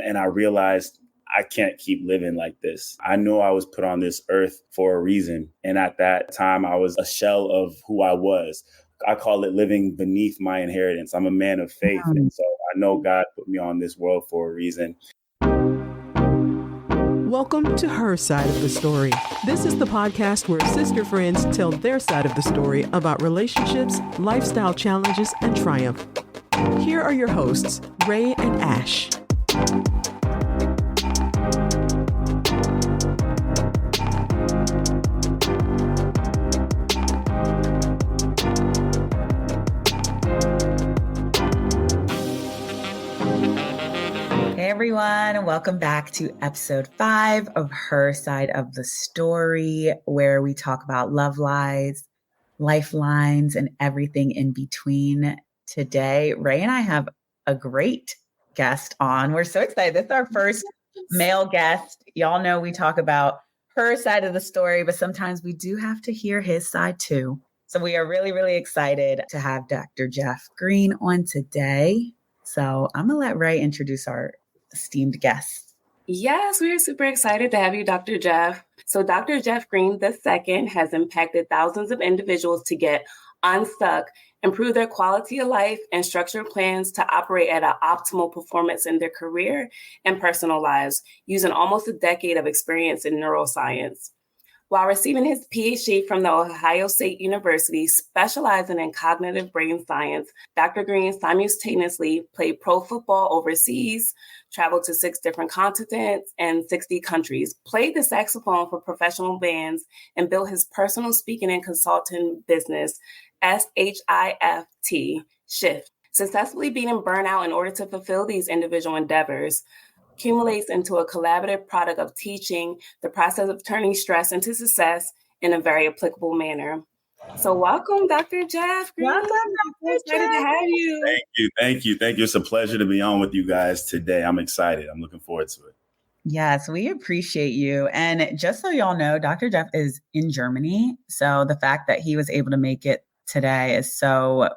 And I realized I can't keep living like this. I know I was put on this earth for a reason. And at that time, I was a shell of who I was. I call it living beneath my inheritance. I'm a man of faith. And so I know God put me on this world for a reason. Welcome to Her Side of the Story. This is the podcast where sister friends tell their side of the story about relationships, lifestyle challenges, and triumph. Here are your hosts, Ray and Ash. Hey everyone, and welcome back to episode 5 of Her Side of the Story, where we talk about love lies, lifelines, and everything in between. Today, Ray and I have a great guest on. We're so excited. This is our first male guest. Y'all know we talk about her side of the story, but sometimes we do have to hear his side too. So we are really, really excited to have Dr. Geoff Green on today. So I'm going to let Ray introduce our esteemed guest. Yes, we are super excited to have you, Dr. Geoff. So Dr. Geoff Green II has impacted thousands of individuals to get unstuck, improve their quality of life, and structure plans to operate at an optimal performance in their career and personal lives, using almost a decade of experience in neuroscience. While receiving his PhD from the Ohio State University, specializing in cognitive brain science, Dr. Green simultaneously played pro football overseas, traveled to 6 different continents and 60 countries, played the saxophone for professional bands, and built his personal speaking and consulting business, Shift, successfully beating burnout in order to fulfill these individual endeavors. Accumulates into a collaborative product of teaching the process of turning stress into success in a very applicable manner. So welcome, Dr. Geoff Green. Welcome, Dr. Excited to have you. Thank you. It's a pleasure to be on with you guys today. I'm excited. I'm looking forward to it. Yes, we appreciate you. And just so y'all know, Dr. Geoff is in Germany. So the fact that he was able to make it today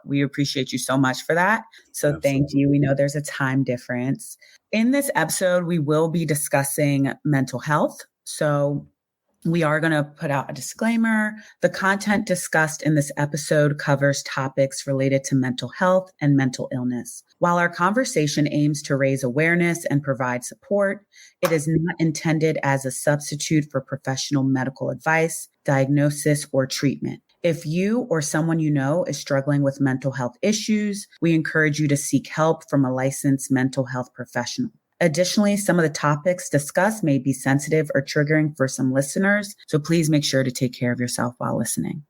we appreciate you so much for that. So Absolutely. Thank you. We know there's a time difference. In this episode, we will be discussing mental health. So we are going to put out a disclaimer. The content discussed in this episode covers topics related to mental health and mental illness. While our conversation aims to raise awareness and provide support, it is not intended as a substitute for professional medical advice, diagnosis, or treatment. If you or someone you know is struggling with mental health issues, we encourage you to seek help from a licensed mental health professional. Additionally, some of the topics discussed may be sensitive or triggering for some listeners, so please make sure to take care of yourself while listening.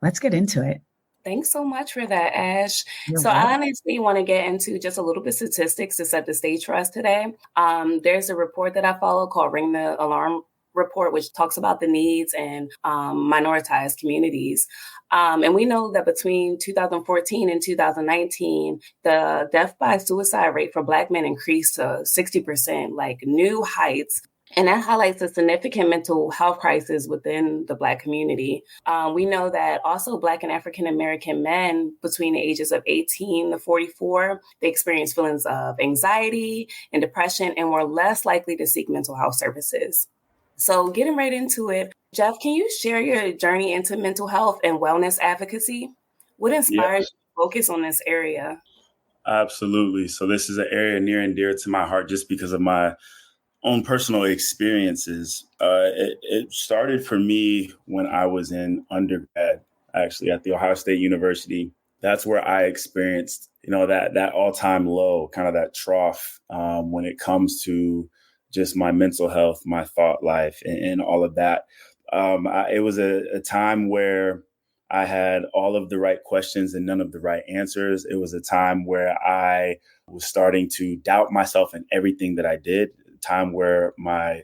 Let's get into it. Thanks so much for that, Ash. I honestly want to get into just a little bit of statistics to set the stage for us today. There's a report that I follow called Ring the Alarm Report, which talks about the needs and minoritized communities. And we know that between 2014 and 2019, the death by suicide rate for Black men increased to 60%, like new heights. And that highlights a significant mental health crisis within the Black community. We know that also Black and African-American men between the ages of 18 to 44, they experience feelings of anxiety and depression and were less likely to seek mental health services. So getting right into it, Geoff, can you share your journey into mental health and wellness advocacy? What inspires you to focus on this area? Absolutely. So this is an area near and dear to my heart just because of my own personal experiences. It started for me when I was in undergrad, actually at the Ohio State University. That's where I experienced, that all-time low, kind of that trough when it comes to just my mental health, my thought life, and all of that. It was a time where I had all of the right questions and none of the right answers. It was a time where I was starting to doubt myself in everything that I did, a time where my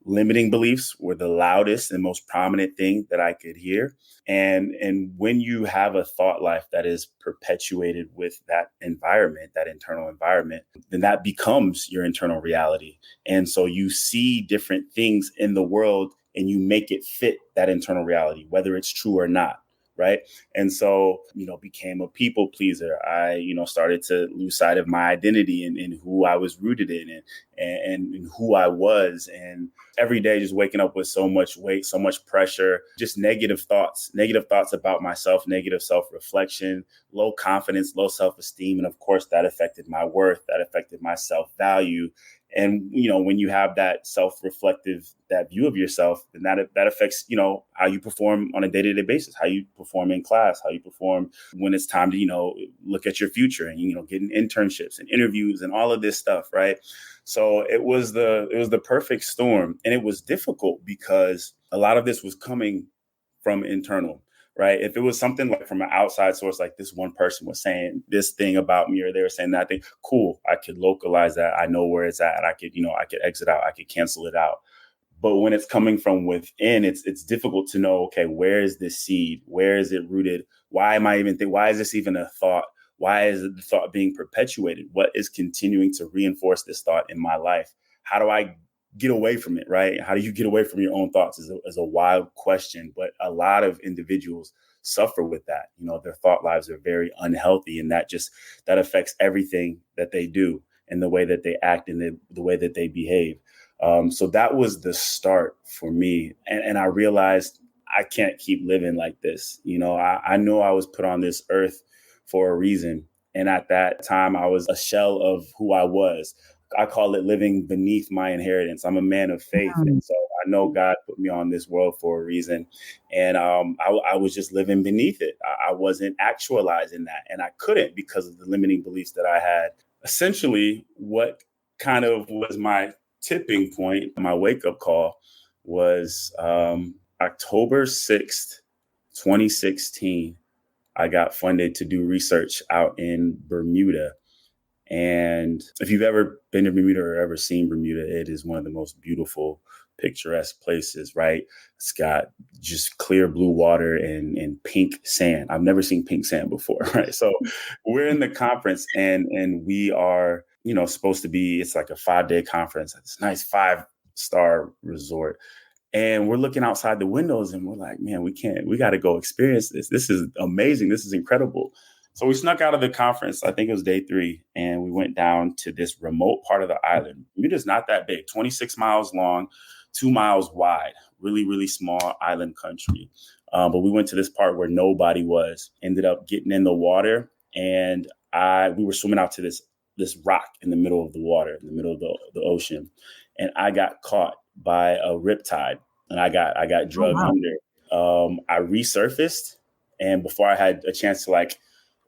limiting beliefs were the loudest and most prominent thing that I could hear. And when you have a thought life that is perpetuated with that environment, that internal environment, then that becomes your internal reality. And so you see different things in the world and you make it fit that internal reality, whether it's true or not. right? And so, became a people pleaser. I, started to lose sight of my identity and who I was rooted in and who I was. And every day just waking up with so much weight, so much pressure, just negative thoughts about myself, negative self-reflection, low confidence, low self-esteem. And of course, that affected my worth, that affected my self-value. And, when you have that self-reflective, that view of yourself, then that affects, how you perform on a day-to-day basis, how you perform in class, how you perform when it's time to, look at your future and, getting internships and interviews and all of this stuff. Right. So it was the perfect storm. And it was difficult because a lot of this was coming from internal. Right. If it was something like from an outside source, like this one person was saying this thing about me, or they were saying that thing, cool, I could localize that. I know where it's at. I could exit out. I could cancel it out. But when it's coming from within, it's difficult to know, okay, where is this seed? Where is it rooted? Why am I even why is this even a thought? Why is the thought being perpetuated? What is continuing to reinforce this thought in my life? How do I get away from it, right? How do you get away from your own thoughts is a wild question, but a lot of individuals suffer with that. Their thought lives are very unhealthy, and that affects everything that they do and the way that they act and the way that they behave. So that was the start for me. And I realized I can't keep living like this. I know I was put on this earth for a reason. And at that time, I was a shell of who I was. I call it living beneath my inheritance. I'm a man of faith. And so I know God put me on this world for a reason. And I was just living beneath it. I wasn't actualizing that. And I couldn't because of the limiting beliefs that I had. Essentially, what kind of was my tipping point, my wake-up call, was October 6th, 2016. I got funded to do research out in Bermuda. And if you've ever been to Bermuda or ever seen Bermuda, it is one of the most beautiful, picturesque places, right? It's got just clear blue water and pink sand. I've never seen pink sand before, right? So we're in the conference and we are, supposed to be, it's like a 5-day conference at this nice 5-star resort. And we're looking outside the windows and we're like, man, we got to go experience this. This is amazing. This is incredible. So we snuck out of the conference. I think it was day 3. And we went down to this remote part of the island. Bermuda's not that big, 26 miles long, 2 miles wide, really, really small island country. But we went to this part where nobody was, ended up getting in the water. And we were swimming out to this rock in the middle of the water, in the middle of the ocean. And I got caught by a riptide and I got drugged under. I resurfaced. And before I had a chance to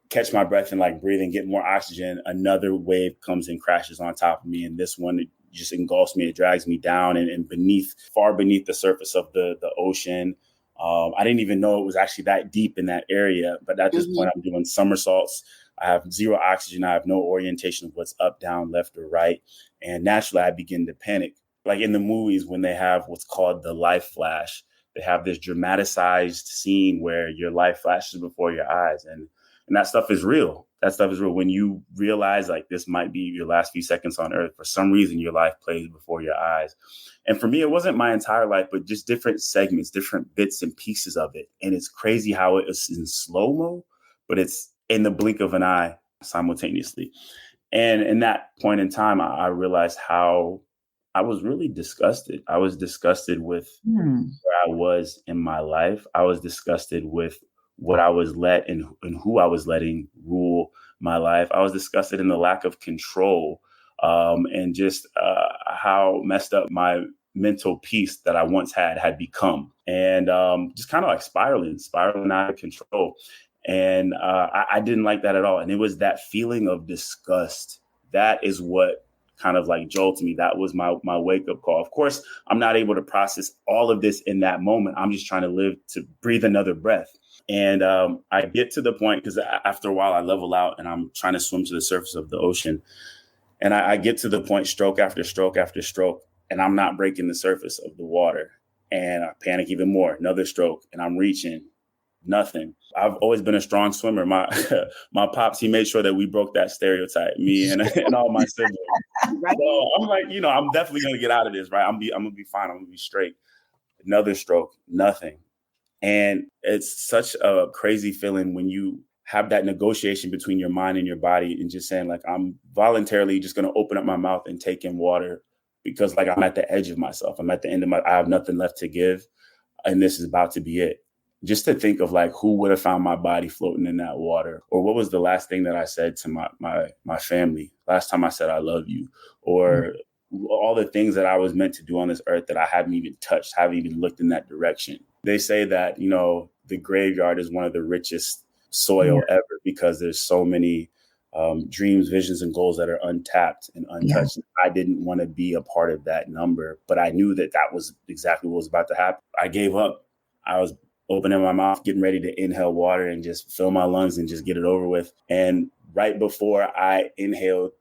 catch my breath and breathe and get more oxygen, another wave comes and crashes on top of me. And this one just engulfs me. It drags me down and far beneath the surface of the ocean. I didn't even know it was actually that deep in that area. But at this point, I'm doing somersaults. I have zero oxygen. I have no orientation of what's up, down, left, or right. And naturally, I begin to panic. Like in the movies, when they have what's called the life flash, they have this dramatized scene where your life flashes before your eyes. And that stuff is real. That stuff is real. When you realize this might be your last few seconds on earth, for some reason, your life plays before your eyes. And for me, it wasn't my entire life, but just different segments, different bits and pieces of it. And it's crazy how it is in slow-mo, but it's in the blink of an eye simultaneously. And in that point in time, I realized how I was really disgusted. I was disgusted with where I was in my life. I was disgusted with what I was and who I was letting rule my life. I was disgusted in the lack of control and just how messed up my mental peace that I once had become, and just kind of spiraling out of control. And I didn't like that at all. And it was that feeling of disgust. That is what kind of jolted me. That was my wake up call. Of course, I'm not able to process all of this in that moment. I'm just trying to live to breathe another breath. And I get to the point, because after a while I level out and I'm trying to swim to the surface of the ocean. And I get to the point, stroke after stroke after stroke, and I'm not breaking the surface of the water. And I panic even more, another stroke, and I'm reaching, nothing. I've always been a strong swimmer. My pops, he made sure that we broke that stereotype, me and all my siblings. Right. So I'm I'm definitely going to get out of this, right? I'm going to be fine. I'm going to be straight. Another stroke, nothing. And it's such a crazy feeling when you have that negotiation between your mind and your body and just saying, like, I'm voluntarily just going to open up my mouth and take in water because, like, I'm at the edge of myself. I'm at the end of I have nothing left to give. And this is about to be it. Just to think of, like, who would have found my body floating in that water? Or what was the last thing that I said to my family? Last time I said, I love you. Or all the things that I was meant to do on this earth that I haven't even touched, haven't even looked in that direction. They say that, the graveyard is one of the richest soil ever because there's so many dreams, visions, and goals that are untapped and untouched. Yeah. I didn't want to be a part of that number, but I knew that was exactly what was about to happen. I gave up. I was opening my mouth, getting ready to inhale water and just fill my lungs and just get it over with. And right before I inhaled,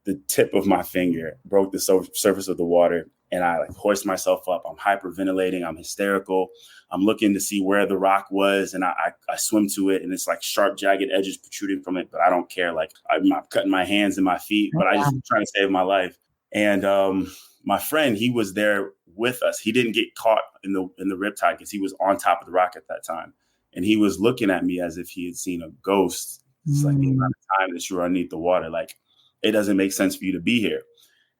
the tip of my finger broke the surface of the water. And I hoist myself up. I'm hyperventilating. I'm hysterical. I'm looking to see where the rock was. And I swim to it. And it's like sharp, jagged edges protruding from it. But I don't care. Like, I'm not cutting my hands and my feet, but I just trying to save my life. And my friend, he was there with us. He didn't get caught in the riptide because he was on top of the rock at that time. And he was looking at me as if he had seen a ghost. It's like the amount of time that you were underneath the water. Like, it doesn't make sense for you to be here.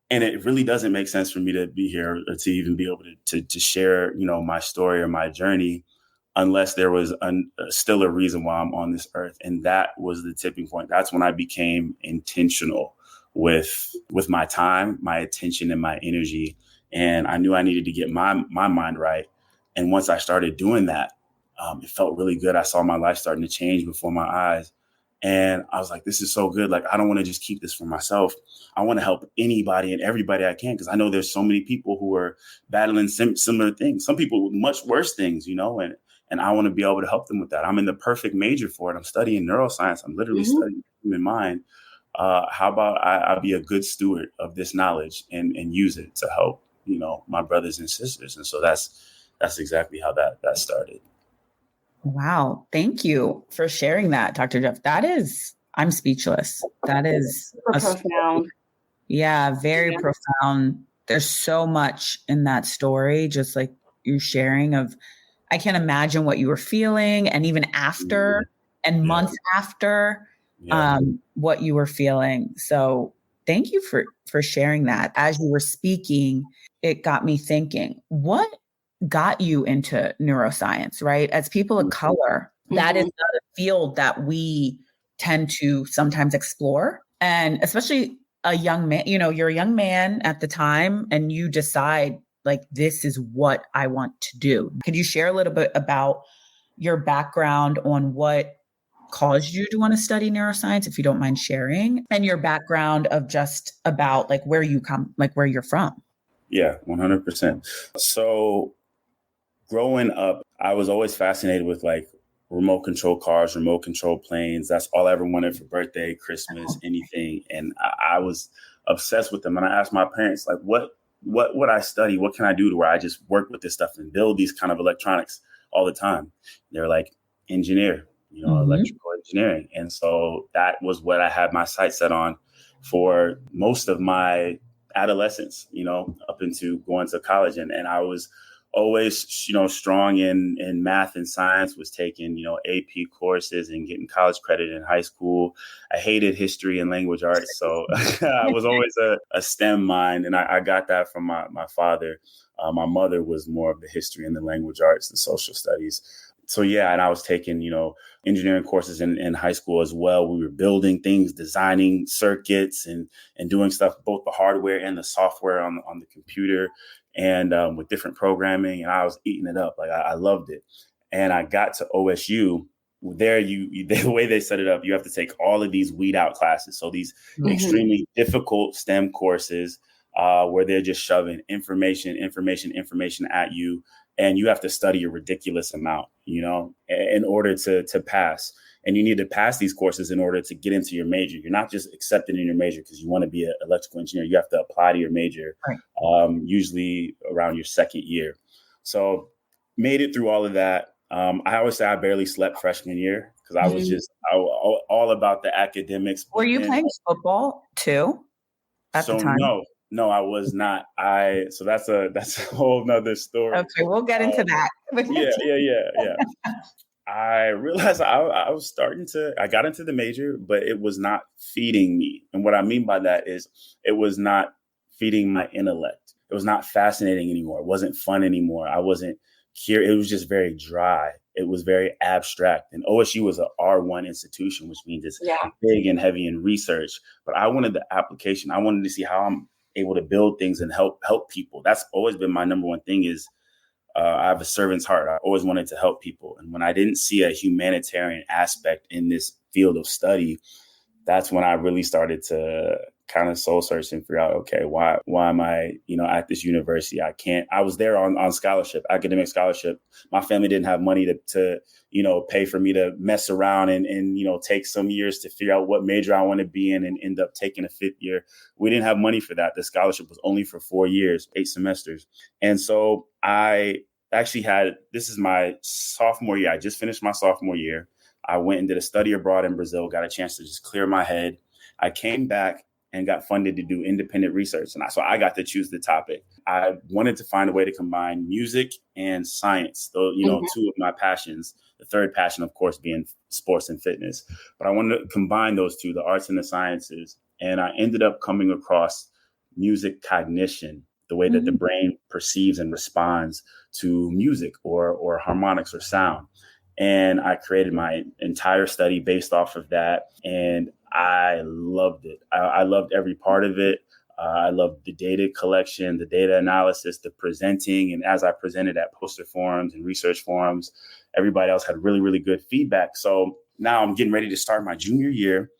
And it really doesn't make sense for me to be here or to even be able to share, my story or my journey unless there was still a reason why I'm on this earth. And that was the tipping point. That's when I became intentional with my time, my attention, and my energy. And I knew I needed to get my mind right. And once I started doing that, it felt really good. I saw my life starting to change before my eyes. And I was like, this is so good. Like, I don't want to just keep this for myself. I want to help anybody and everybody I can, because I know there's so many people who are battling similar things. Some people with much worse things, and I want to be able to help them with that. I'm in the perfect major for it. I'm studying neuroscience. I'm literally studying human mind. How about I be a good steward of this knowledge and use it to help, my brothers and sisters. And so that's exactly how that started. Wow. Thank you for sharing that, Dr. Geoff. I'm speechless. That is profound. Yeah, very profound. There's so much in that story, just like you sharing I can't imagine what you were feeling and even after and months after what you were feeling. So thank you for sharing that. As you were speaking, it got me thinking, what got you into neuroscience, right? As people of color, that is not a field that we tend to sometimes explore. And especially a young man, you're a young man at the time and you decide, like, this is what I want to do. Could you share a little bit about your background on what caused you to want to study neuroscience, if you don't mind sharing, and your background of just about like where you come, like where you're from? Yeah, 100%. So growing up, I was always fascinated with like remote control cars, remote control planes. That's all I ever wanted for birthday, Christmas, anything. And I was obsessed with them. And I asked my parents, like, what would I study? What can I do to where I just work with this stuff and build these kind of electronics all the time? They're like, engineer, electrical engineering. And so that was what I had my sights set on for most of my adolescence, up into going to college. And I was always, strong in math and science, was taking, AP courses and getting college credit in high school. I hated history and language arts. So I was always a STEM mind. And I got that from my father. My mother was more of the history and the language arts, the social studies. So, and I was taking, engineering courses in high school as well. We were building things, designing circuits and doing stuff, both the hardware and the software on the computer. And with different programming, and I was eating it up. Like I loved it. And I got to OSU. There, the way they set it up, you have to take all of these weed out classes. So these extremely difficult STEM courses where they're just shoving information at you, and you have to study a ridiculous amount, in order to pass. And you need to pass these courses in order to get into your major. You're not just accepted in your major because you want to be an electrical engineer. You have to apply to your major, usually around your second year. So made it through all of that. I always say I barely slept freshman year because I was just all about the academics. Were you playing football too at the time? No, I was not. So that's a whole nother story. Okay, we'll get into that. Yeah. I realized I got into the major, but it was not feeding me. And what I mean by that is it was not feeding my intellect. It was not fascinating anymore. It wasn't fun anymore. I wasn't curious. It was just very dry. It was very abstract. And OSU was a R1 institution, which means it's big and heavy in research. But I wanted the application. I wanted to see how I'm able to build things and help people. That's always been my number one thing is I have a servant's heart. I always wanted to help people. And when I didn't see a humanitarian aspect in this field of study, that's when I really started to kind of soul search and figure out, okay, why am I, at this university? I was there on scholarship, academic scholarship. My family didn't have money to pay for me to mess around and take some years to figure out what major I want to be in and end up taking a 5th year. We didn't have money for that. The scholarship was only for 4 years, 8 semesters. And so I actually this is my sophomore year. I just finished my sophomore year. I went and did a study abroad in Brazil, got a chance to just clear my head. I came back and got funded to do independent research. And so I got to choose the topic. I wanted to find a way to combine music and science, though, two of my passions, the third passion, of course, being sports and fitness. But I wanted to combine those two, the arts and the sciences. And I ended up coming across music cognition, the way that the brain perceives and responds to music or harmonics or sound. And I created my entire study based off of that. And I loved it. I loved every part of it. I loved the data collection, the data analysis, the presenting. And as I presented at poster forums and research forums, everybody else had really, really good feedback. So now I'm getting ready to start my junior year.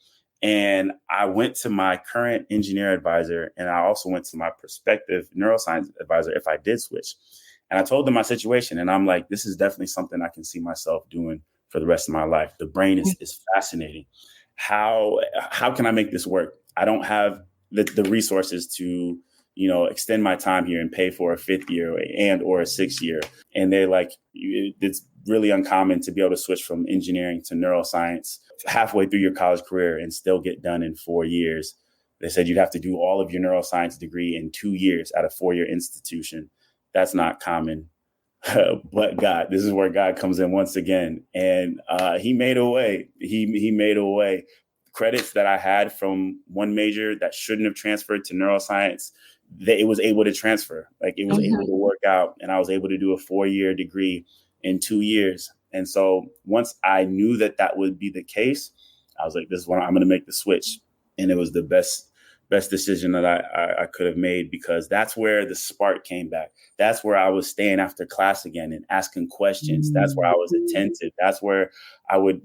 And I went to my current engineer advisor, and I also went to my prospective neuroscience advisor if I did switch. And I told them my situation, and I'm like, this is definitely something I can see myself doing for the rest of my life. The brain is fascinating. How can I make this work? I don't have the resources to, extend my time here and pay for a 5th year and or a 6th year. And they're like, it's really uncommon to be able to switch from engineering to neuroscience halfway through your college career and still get done in 4 years. They said you'd have to do all of your neuroscience degree in 2 years at a 4-year institution. That's not common. But God, this is where God comes in once again. And he made a way. He made a way. Credits that I had from one major that shouldn't have transferred to neuroscience, it was able to transfer. Like it was able to work out. And I was able to do a 4-year degree in 2 years. And so once I knew that would be the case, I was like, this is when I'm going to make the switch. And it was the best decision that I could have made, because that's where the spark came back. That's where I was staying after class again and asking questions. That's where I was attentive. That's where I would,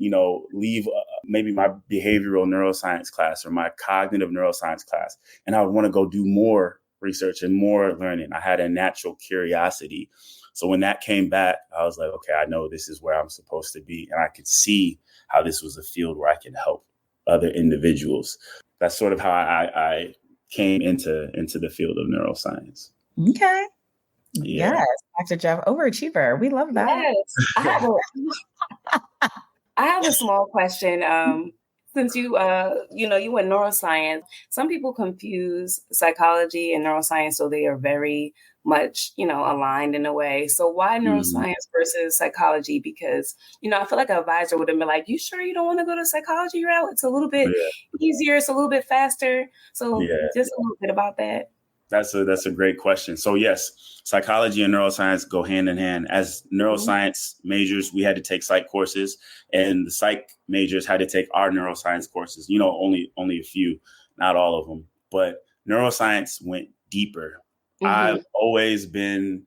leave maybe my behavioral neuroscience class or my cognitive neuroscience class. And I would want to go do more research and more learning. I had a natural curiosity. So when that came back, I was like, okay, I know this is where I'm supposed to be. And I could see how this was a field where I could help other individuals. That's sort of how I came into the field of neuroscience. Okay. Yeah. Yes, Dr. Geoff, overachiever. We love that. Yes. I have a small question. Since you went neuroscience, some people confuse psychology and neuroscience, so they are very much, aligned in a way. So why neuroscience versus psychology? Because, I feel like an advisor would have been like, you sure you don't want to go to psychology route? It's a little bit easier. It's a little bit faster. So just a little bit about that. That's a great question. So yes, psychology and neuroscience go hand in hand. As neuroscience majors, we had to take psych courses, and the psych majors had to take our neuroscience courses. Only a few, not all of them. But neuroscience went deeper. I've always been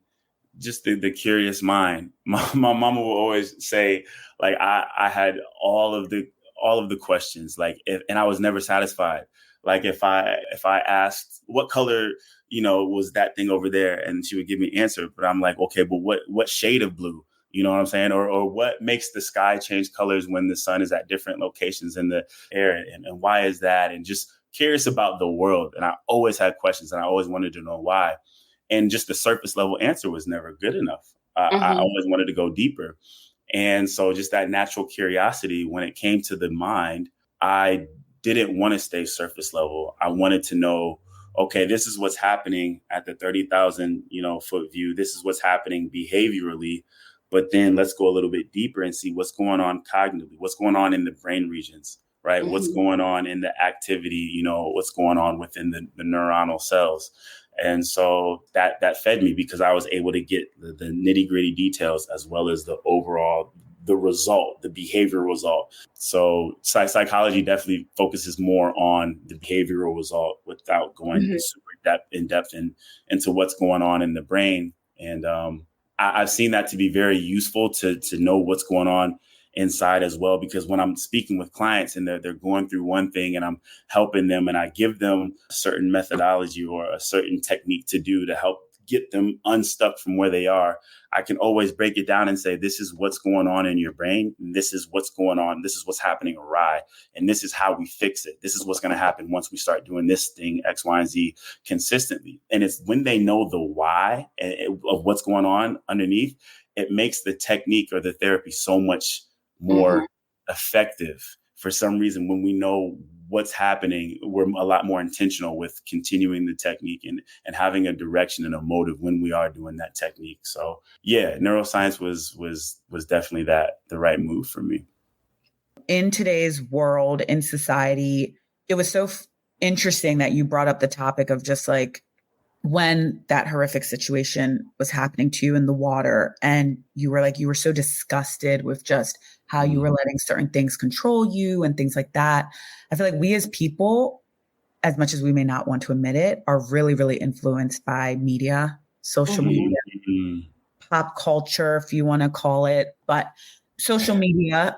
just the curious mind. My mama will always say, like, I had all of the questions, like, and I was never satisfied. Like if I asked what color, was that thing over there, and she would give me an answer, but I'm like, okay, but what shade of blue? You know what I'm saying? Or what makes the sky change colors when the sun is at different locations in the air, and why is that? And just curious about the world. And I always had questions, and I always wanted to know why. And just the surface level answer was never good enough. I always wanted to go deeper. And so just that natural curiosity, when it came to the mind, I didn't want to stay surface level. I wanted to know, okay, this is what's happening at the 30,000, foot view. This is what's happening behaviorally. But then let's go a little bit deeper and see what's going on cognitively, what's going on in the brain regions, right? Mm-hmm. What's going on in the activity, what's going on within the neuronal cells. And so that fed me because I was able to get the nitty gritty details as well as the overall, the result, the behavioral result. So psychology definitely focuses more on the behavioral result without going super in depth into what's going on in the brain. And I've seen that to be very useful to know what's going on inside as well, because when I'm speaking with clients and they're going through one thing and I'm helping them and I give them a certain methodology or a certain technique to do to help get them unstuck from where they are, I can always break it down and say, this is what's going on in your brain. And this is what's going on. This is what's happening awry. And this is how we fix it. This is what's going to happen once we start doing this thing, X, Y, and Z consistently. And it's when they know the why of what's going on underneath, it makes the technique or the therapy so much more effective. For some reason, when we know what's happening, we're a lot more intentional with continuing the technique and having a direction and a motive when we are doing that technique. So yeah, neuroscience was definitely the right move for me. In today's world, in society, it was so interesting that you brought up the topic of just like when that horrific situation was happening to you in the water and you were so disgusted with just how you were letting certain things control you and things like that. I feel like we as people, as much as we may not want to admit it, are really, really influenced by media, social media, pop culture, if you want to call it, but social media,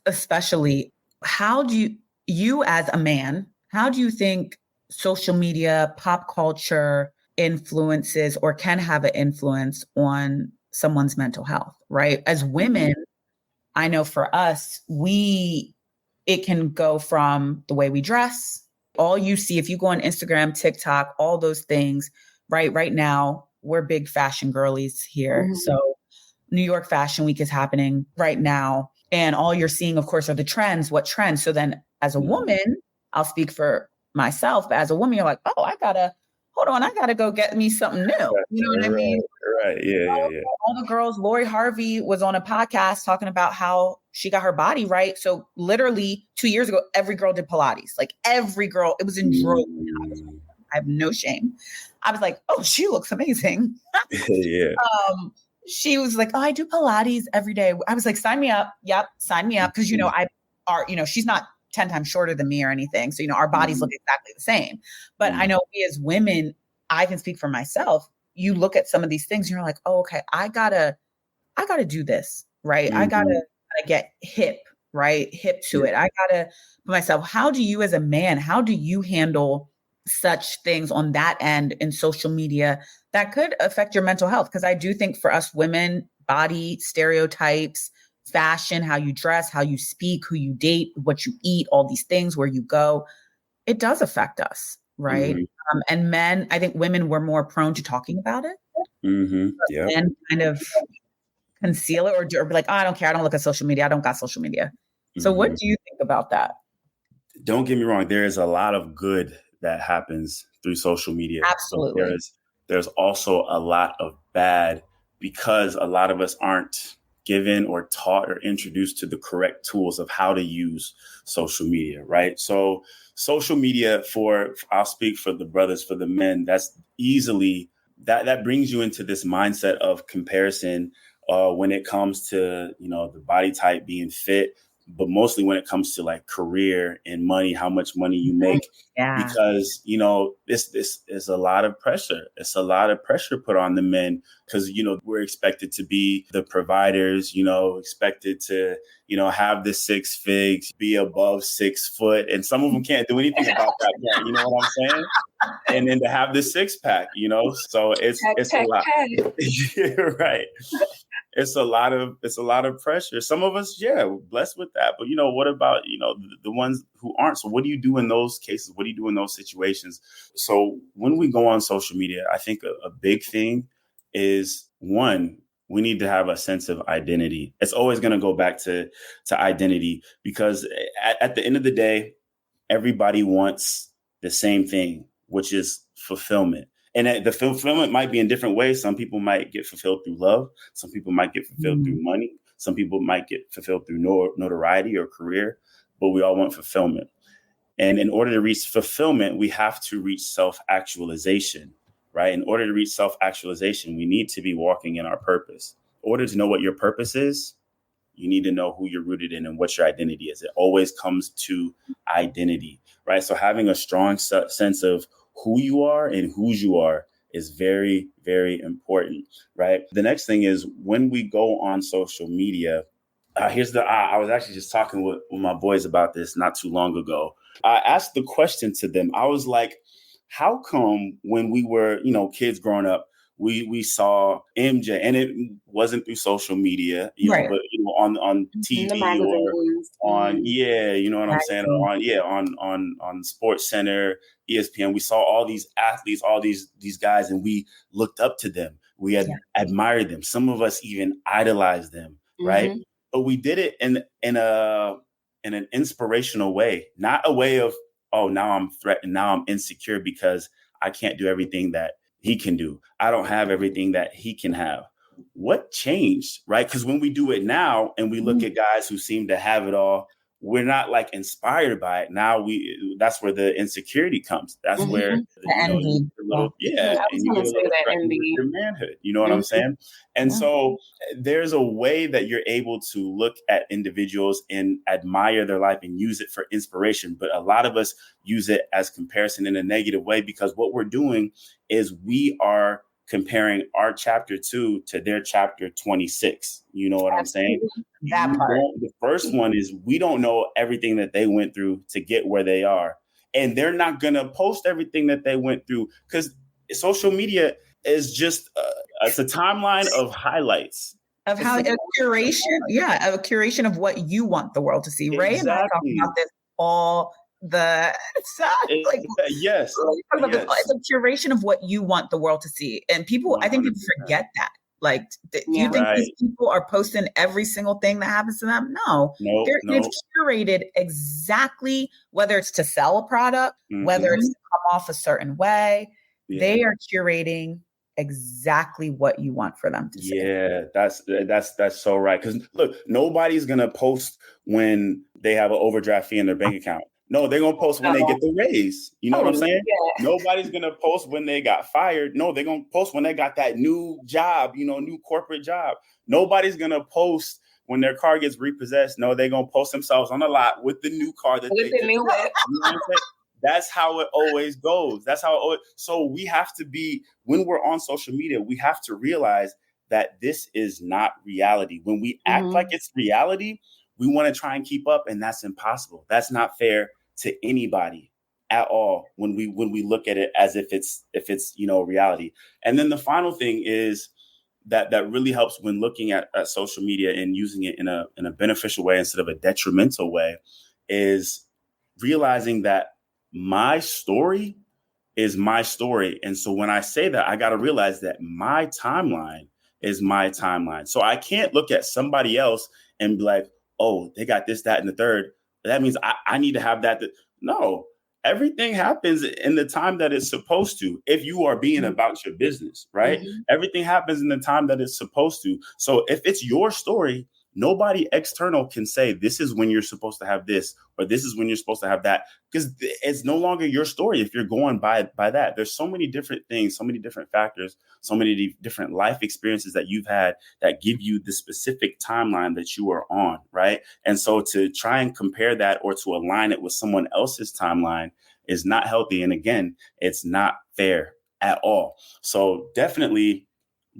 especially. How do you as a man, how do you think social media, pop culture influences or can have an influence on someone's mental health, right? As women, I know for us, it can go from the way we dress. All you see, if you go on Instagram, TikTok, all those things, right? Right now, we're big fashion girlies here. So New York Fashion Week is happening right now. And all you're seeing, of course, are the trends. What trends? So then as a woman, I'll speak for myself, but as a woman, you're like, oh, I gotta go get me something new. You know what I mean? Right. Yeah. All the girls, Lori Harvey was on a podcast talking about how she got her body right. So literally 2 years ago, every girl did Pilates. Like every girl, it was in droves. I have no shame. I was like, oh, she looks amazing. Yeah. She was like, oh, I do Pilates every day. I was like, sign me up. Yep. Sign me up. Cause she's not 10 times shorter than me or anything. So, our bodies look exactly the same, but I know we as women, I can speak for myself. You look at some of these things and you're like, oh, okay, I gotta do this, right? I gotta get hip, right? Hip to it. I gotta put myself, how do you as a man, how do you handle such things on that end in social media that could affect your mental health? Because I do think for us women, body stereotypes, fashion, how you dress, how you speak, who you date, what you eat, all these things, where you go, it does affect us, right? And men, I think women were more prone to talking about it. Yeah. And kind of conceal it or be like, oh, I don't care. I don't look at social media. I don't got social media. So what do you think about that? Don't get me wrong. There is a lot of good that happens through social media. Absolutely. There's also a lot of bad because a lot of us aren't given or taught or introduced to the correct tools of how to use social media, right? So social media I'll speak for the brothers, for the men, that's easily, that brings you into this mindset of comparison when it comes to, the body type being fit, but mostly when it comes to like career and money, how much money you make, because, this is a lot of pressure. It's a lot of pressure put on the men because, we're expected to be the providers, expected to, have the 6 figs, be above 6 foot. And some of them can't do anything about that yet, you know what I'm saying? And then to have the 6-pack, so it's a lot. Yeah, right. It's a lot of pressure. Some of us, we're blessed with that. But, what about, the ones who aren't? So what do you do in those cases? What do you do in those situations? So when we go on social media, I think a big thing is, one, we need to have a sense of identity. It's always going to go back to identity because at the end of the day, everybody wants the same thing, which is fulfillment. And the fulfillment might be in different ways. Some people might get fulfilled through love. Some people might get fulfilled through money. Some people might get fulfilled through notoriety or career, but we all want fulfillment. And in order to reach fulfillment, we have to reach self-actualization, right? In order to reach self-actualization, we need to be walking in our purpose. In order to know what your purpose is, you need to know who you're rooted in and what your identity is. It always comes to identity, right? So having a strong sense of who you are and whose you are is very, very important, right? The next thing is when we go on social media, I was actually just talking with my boys about this not too long ago. I asked the question to them. I was like, how come when we were, kids growing up, we saw MJ, and it wasn't through social media, right. but on TV or on, you know what I'm saying, or on Sports Center, ESPN. We saw all these athletes, all these guys, and we looked up to them. We had admired them. Some of us even idolized them, right? But we did it in an inspirational way, not a way of, oh, now I'm threatened, now I'm insecure because I can't do everything that he can do. I don't have everything that he can have. What changed, right? Because when we do it now and we look at guys who seem to have it all, we're not like inspired by it. Now that's where the insecurity comes. That's where the envy. And you get a little threatened with your manhood. You know what I'm saying? And so there's a way that you're able to look at individuals and admire their life and use it for inspiration. But a lot of us use it as comparison in a negative way, because what we're doing is we are comparing our chapter 2 to their chapter 26. You know what I'm saying? That part. The first one is we don't know everything that they went through to get where they are. And they're not going to post everything that they went through, because social media is just it's a timeline of highlights. Of how a curation of what you want the world to see, right? Exactly. And I talk about this all the time. Yes. It's a curation of what you want the world to see. And people, 100%. I think people forget that. You think these people are posting every single thing that happens to them? No. They've curated exactly, whether it's to sell a product, whether it's to come off a certain way, they are curating exactly what you want for them to see. Yeah, that's so right. Because look, nobody's gonna post when they have an overdraft fee in their bank account. No, they're going to post when they get the raise. You know what I'm saying? Yeah. Nobody's going to post when they got fired. No, they're going to post when they got that new job, new corporate job. Nobody's going to post when their car gets repossessed. No, they're going to post themselves on the lot with the new car that they new one. You know what I'm saying? That's how it always goes. So we have to be, when we're on social media, we have to realize that this is not reality. When we act like it's reality, we want to try and keep up, and that's impossible. That's not fair to anybody at all when we look at it as if it's reality. And then the final thing is that really helps when looking at social media and using it in a beneficial way instead of a detrimental way is realizing that my story is my story. And so when I say that, I got to realize that my timeline is my timeline. So I can't look at somebody else and be like, oh, they got this, that, and the third. That means I need to have that. No, everything happens in the time that it's supposed to. If you are being about your business, right? Everything happens in the time that it's supposed to. So if it's your story, nobody external can say, this is when you're supposed to have this, or this is when you're supposed to have that, because it's no longer your story if you're going by that. There's so many different things, so many different factors, so many different life experiences that you've had that give you the specific timeline that you are on, right? And so to try and compare that or to align it with someone else's timeline is not healthy. And again, it's not fair at all. So definitely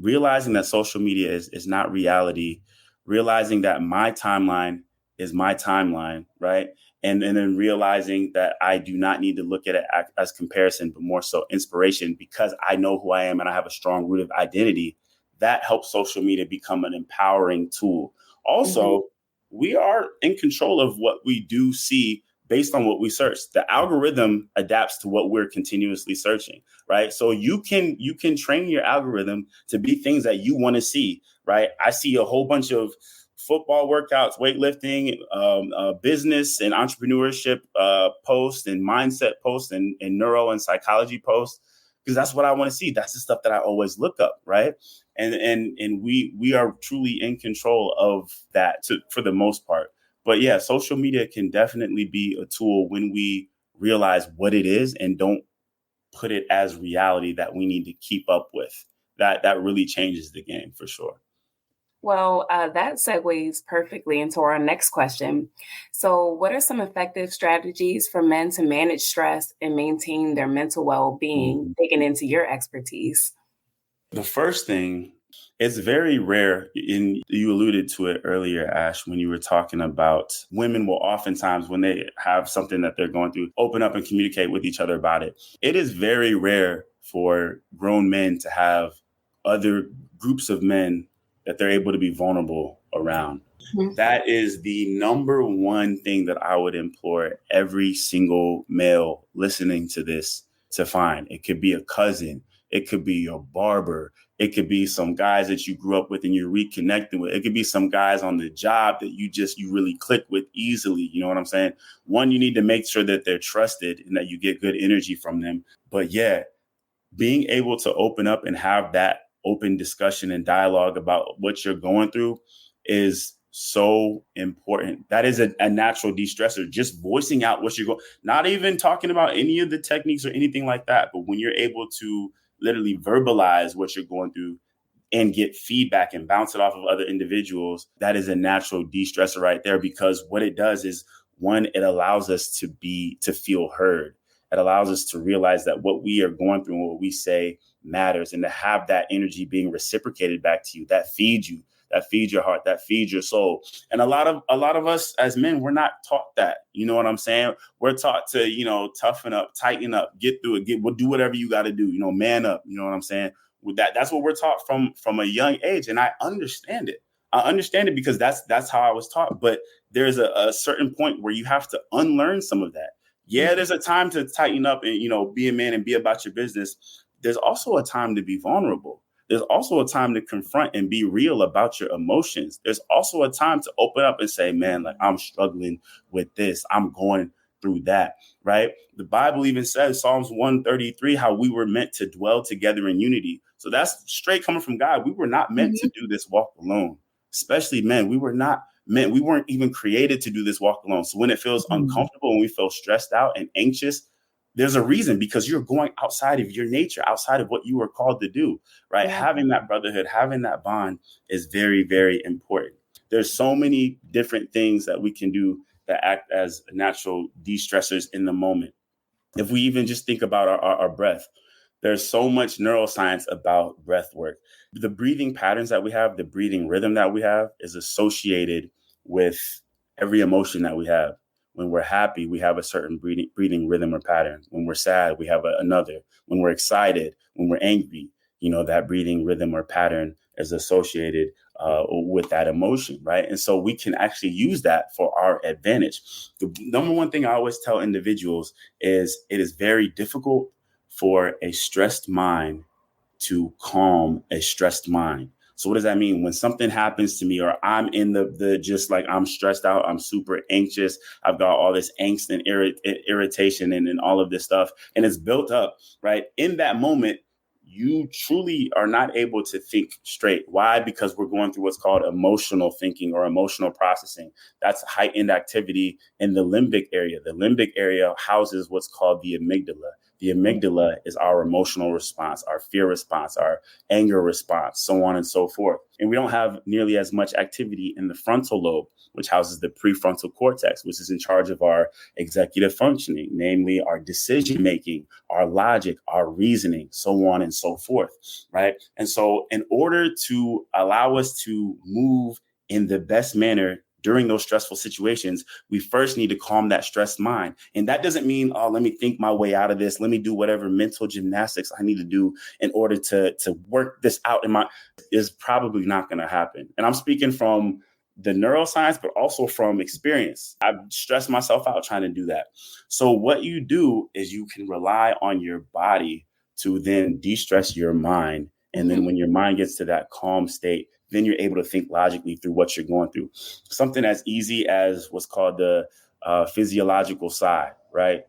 realizing that social media is not reality, realizing that my timeline is my timeline, right? And then realizing that I do not need to look at it as comparison, but more so inspiration, because I know who I am and I have a strong root of identity. That helps social media become an empowering tool. Also, we are in control of what we do see based on what we search. The algorithm adapts to what we're continuously searching, right? So you can train your algorithm to be things that you want to see, right? I see a whole bunch of football workouts, weightlifting, business and entrepreneurship posts and mindset posts and neuro and psychology posts. because that's what I want to see. That's the stuff that I always look up, right? And we are truly in control of that for the most part. But yeah, social media can definitely be a tool when we realize what it is and don't put it as reality that we need to keep up with. That really changes the game for sure. Well, that segues perfectly into our next question. So, what are some effective strategies for men to manage stress and maintain their mental well-being, digging into your expertise? The first thing, it's very rare, and you alluded to it earlier, Ash, when you were talking about women will oftentimes, when they have something that they're going through, open up and communicate with each other about it. It is very rare for grown men to have other groups of men that they're able to be vulnerable around. Mhm. That is the number one thing that I would implore every single male listening to this to find. It could be a cousin. It could be your barber. It could be some guys that you grew up with and you're reconnecting with. It could be some guys on the job that you really click with easily. You know what I'm saying? One, you need to make sure that they're trusted and that you get good energy from them. But yeah, being able to open up and have that open discussion and dialogue about what you're going through is so important. That is a natural de-stressor, just voicing out what you're going, not even talking about any of the techniques or anything like that. But when you're able to literally verbalize what you're going through and get feedback and bounce it off of other individuals, that is a natural de-stressor right there, because what it does is, one, it allows us to feel heard. It allows us to realize that what we are going through and what we say matters, and to have that energy being reciprocated back to you, that feeds you, that feeds your heart, that feeds your soul. And a lot of us as men, we're not taught that. You know what I'm saying? We're taught to, toughen up, tighten up, get through it, do whatever you got to do, man up. You know what I'm saying? With that's what we're taught from a young age. And I understand it. I understand it because that's how I was taught. But there's a certain point where you have to unlearn some of that. Yeah, there's a time to tighten up and, be a man and be about your business. There's also a time to be vulnerable. There's also a time to confront and be real about your emotions. There's also a time to open up and say, man, like, I'm struggling with this. I'm going through that, right? The Bible even says, Psalms 133, how we were meant to dwell together in unity. So that's straight coming from God. We were not meant to do this walk alone, especially men. We weren't even created to do this walk alone. So when it feels uncomfortable and we feel stressed out and anxious, there's a reason, because you're going outside of your nature, outside of what you were called to do, right? Yeah. Having that brotherhood, having that bond is very, very important. There's so many different things that we can do that act as natural de-stressors in the moment. If we even just think about our breath, there's so much neuroscience about breath work. The breathing patterns that we have, the breathing rhythm that we have is associated with every emotion that we have. When we're happy, we have a certain breathing rhythm or pattern. When we're sad, we have another. When we're excited, when we're angry, that breathing rhythm or pattern is associated with that emotion, right? And so we can actually use that for our advantage. The number one thing I always tell individuals is it is very difficult for a stressed mind to calm a stressed mind. So what does that mean? When something happens to me, or I'm in the just like I'm stressed out, I'm super anxious, I've got all this angst and irritation and all of this stuff, and it's built up, right? In that moment, you truly are not able to think straight. Why? Because we're going through what's called emotional thinking or emotional processing. That's heightened activity in the limbic area. The limbic area houses what's called the amygdala. The amygdala is our emotional response, our fear response, our anger response, so on and so forth. And we don't have nearly as much activity in the frontal lobe, which houses the prefrontal cortex, which is in charge of our executive functioning, namely our decision making, our logic, our reasoning, so on and so forth, right? And so in order to allow us to move in the best manner during those stressful situations, we first need to calm that stressed mind. And that doesn't mean, oh, let me think my way out of this. Let me do whatever mental gymnastics I need to do in order to work this out is probably not going to happen. And I'm speaking from the neuroscience, but also from experience. I've stressed myself out trying to do that. So what you do is you can rely on your body to then de-stress your mind. And then when your mind gets to that calm state, then you're able to think logically through what you're going through. Something as easy as what's called the physiological sigh, right?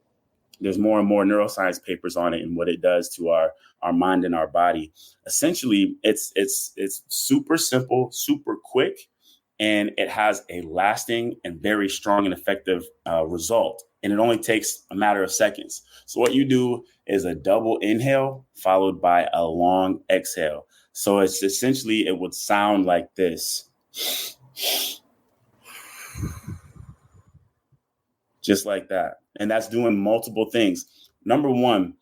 There's more and more neuroscience papers on it and what it does to our mind and our body. Essentially, it's super simple, super quick, and it has a lasting and very strong and effective result. And it only takes a matter of seconds. So what you do is a double inhale followed by a long exhale. So it's essentially, it would sound like this. Just like that. And that's doing multiple things. Number one,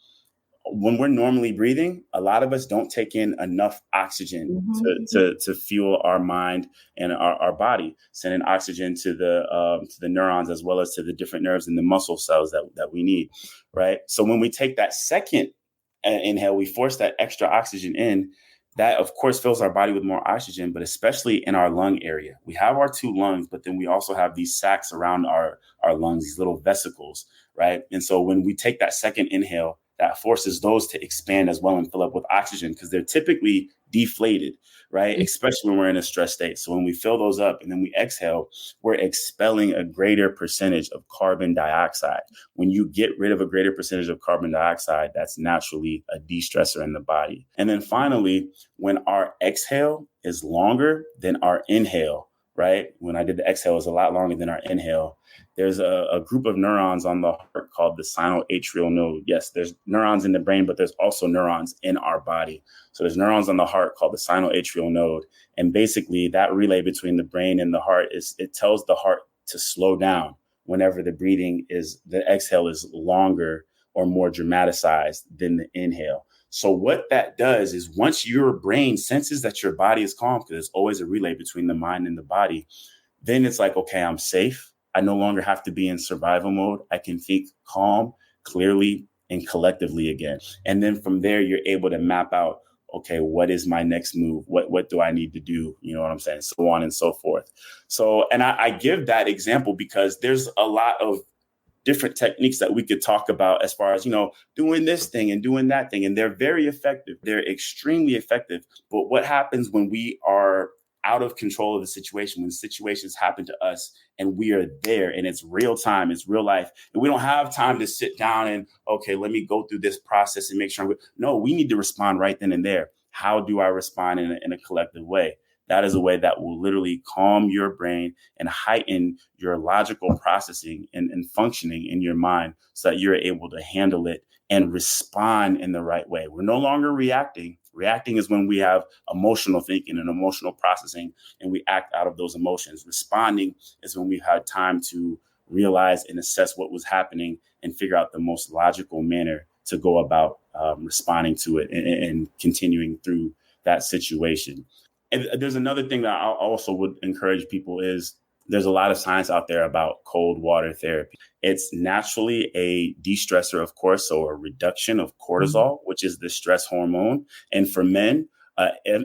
when we're normally breathing, a lot of us don't take in enough oxygen to fuel our mind and our body, sending oxygen to the neurons as well as to the different nerves and the muscle cells that we need, right? So when we take that second inhale, we force that extra oxygen in. That, of course, fills our body with more oxygen, but especially in our lung area. We have our two lungs, but then we also have these sacs around our lungs, these little vesicles, right? And so when we take that second inhale, that forces those to expand as well and fill up with oxygen because they're typically deflated, right? Especially when we're in a stress state. So when we fill those up and then we exhale, we're expelling a greater percentage of carbon dioxide. When you get rid of a greater percentage of carbon dioxide, that's naturally a de-stressor in the body. And then finally, when our exhale is longer than our inhale, right? When I did the exhale, is a lot longer than our inhale. There's a group of neurons on the heart called the sinoatrial node. Yes, there's neurons in the brain, but there's also neurons in our body. So there's neurons on the heart called the sinoatrial node. And basically that relay between the brain and the heart it tells the heart to slow down whenever the exhale is longer or more dramatized than the inhale. So what that does is once your brain senses that your body is calm, because there's always a relay between the mind and the body, then it's like, okay, I'm safe. I no longer have to be in survival mode. I can think calm, clearly, and collectively again. And then from there, you're able to map out, okay, what is my next move? What do I need to do? You know what I'm saying? So on and so forth. So, and I give that example because there's a lot of different techniques that we could talk about as far as, doing this thing and doing that thing. And they're very effective. They're extremely effective. But what happens when we are out of control of the situation, when situations happen to us and we are there and it's real time, it's real life, and we don't have time to sit down and, okay, let me go through this process and make sure no, we need to respond right then and there. How do I respond in a collective way? That is a way that will literally calm your brain and heighten your logical processing and functioning in your mind so that you're able to handle it and respond in the right way. We're no longer reacting. Reacting is when we have emotional thinking and emotional processing and we act out of those emotions. Responding is when we've had time to realize and assess what was happening and figure out the most logical manner to go about responding to it and continuing through that situation. And there's another thing that I also would encourage people is there's a lot of science out there about cold water therapy. It's naturally a de-stressor, of course, so a reduction of cortisol, which is the stress hormone. And for men,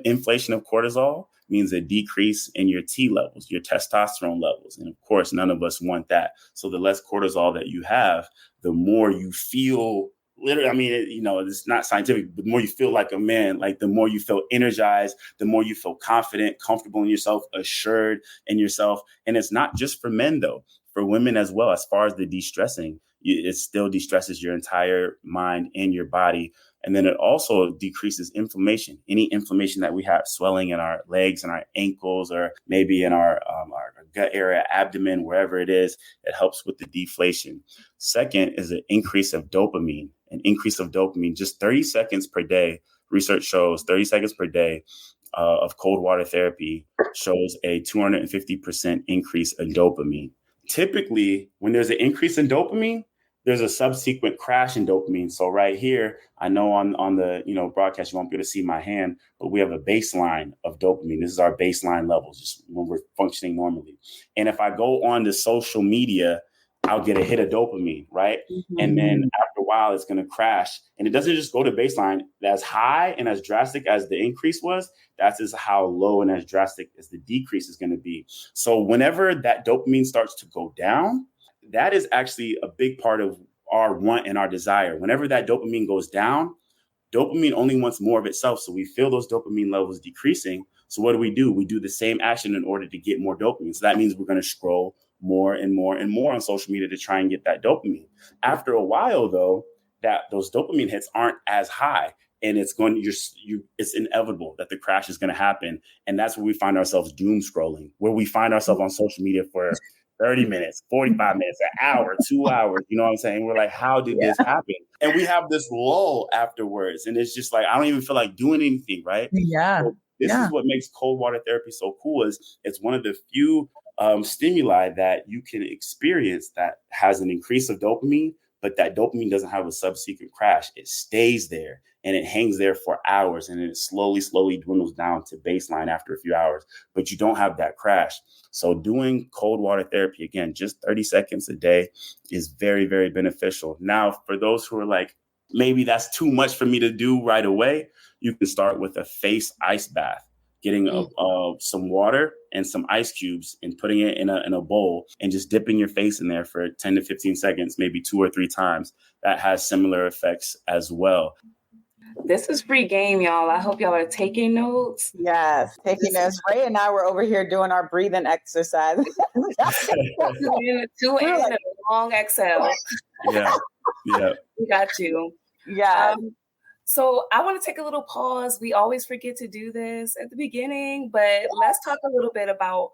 inflation of cortisol means a decrease in your T levels, your testosterone levels. And of course, none of us want that. So the less cortisol that you have, the more you feel literally, I mean, it's not scientific, but the more you feel like a man, like the more you feel energized, the more you feel confident, comfortable in yourself, assured in yourself. And it's not just for men, though, for women as well. As far as the de-stressing, it still de-stresses your entire mind and your body. And then it also decreases inflammation, any inflammation that we have, swelling in our legs and our ankles, or maybe in our gut area, abdomen, wherever it is. It helps with the deflation. Second is an increase of dopamine. An increase of dopamine, just 30 seconds per day. Research shows 30 seconds per day of cold water therapy shows a 250% increase in dopamine. Typically, when there's an increase in dopamine, there's a subsequent crash in dopamine. So right here, I know on the broadcast, you won't be able to see my hand, but we have a baseline of dopamine. This is our baseline levels, just when we're functioning normally. And if I go on to social media, I'll get a hit of dopamine, right? Mm-hmm. And then after a while, it's going to crash. And it doesn't just go to baseline. As high and as drastic as the increase was, that's as how low and as drastic as the decrease is going to be. So whenever that dopamine starts to go down, that is actually a big part of our want and our desire. Whenever that dopamine goes down, dopamine only wants more of itself. So we feel those dopamine levels decreasing. So what do? We do the same action in order to get more dopamine. So that means we're going to scroll more and more and more on social media to try and get that dopamine. After a while, though, that those dopamine hits aren't as high. And it's going to, it's inevitable that the crash is going to happen. And that's where we find ourselves doom scrolling, where we find ourselves on social media for 30 minutes, 45 minutes, an hour, 2 hours. You know what I'm saying? We're like, how did this happen? And we have this lull afterwards. And it's just like, I don't even feel like doing anything, right? Yeah. So this is what makes cold water therapy so cool, is it's one of the few stimuli that you can experience that has an increase of dopamine, but that dopamine doesn't have a subsequent crash. It stays there and it hangs there for hours, and then it slowly dwindles down to baseline after a few hours, but you don't have that crash. So doing cold water therapy, again, just 30 seconds a day, is very, very beneficial. Now, for those who are like, maybe that's too much for me to do right away, you can start with a face ice bath, getting some water and some ice cubes and putting it in a bowl and just dipping your face in there for 10 to 15 seconds, maybe 2 or 3 times. That has similar effects as well. This is free game, y'all. I hope y'all are taking notes. Yes, taking notes. Ray and I were over here doing our breathing exercise. 2 and a long exhale. Yeah. We got you. Yeah. So I want to take a little pause. We always forget to do this at the beginning, but let's talk a little bit about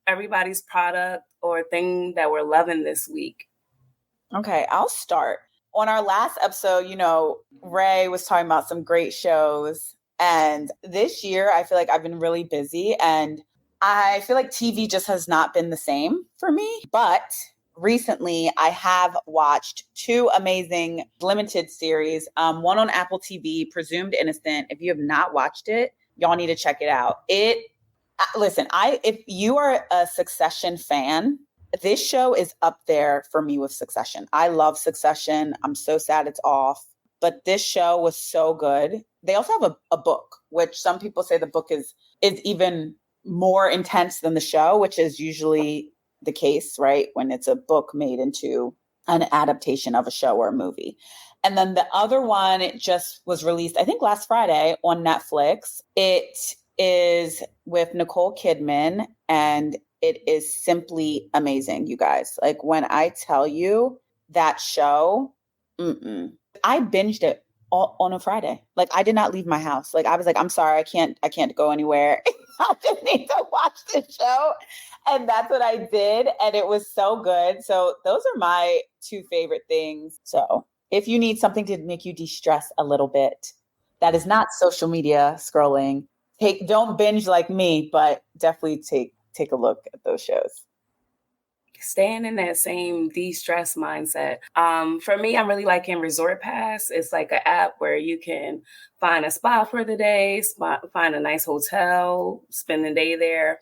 everybody's product or thing that we're loving this week. Okay, I'll start. On our last episode, Ray was talking about some great shows. And this year, I feel like I've been really busy. And I feel like TV just has not been the same for me. But recently, I have watched 2 amazing limited series. One on Apple TV, Presumed Innocent. If you have not watched it, y'all need to check it out. Listen, if you are a Succession fan, this show is up there for me with Succession. I love Succession. I'm so sad it's off. But this show was so good. They also have a book, which some people say the book is even more intense than the show, which is usually the case, right? When it's a book made into an adaptation of a show or a movie. And then the other one, it just was released, I think last Friday on Netflix. It is with Nicole Kidman, and it is simply amazing, you guys. Like, when I tell you that show, I binged it all on a Friday. Like, I did not leave my house. Like, I was like, I'm sorry, I can't go anywhere. I just need to watch this show. And that's what I did. And it was so good. So those are my 2 favorite things. So if you need something to make you de-stress a little bit, that is not social media scrolling. Don't binge like me, but definitely take a look at those shows. Staying in that same de-stress mindset. For me, I'm really liking Resort Pass. It's like an app where you can find a spa for the day, find a nice hotel, spend the day there.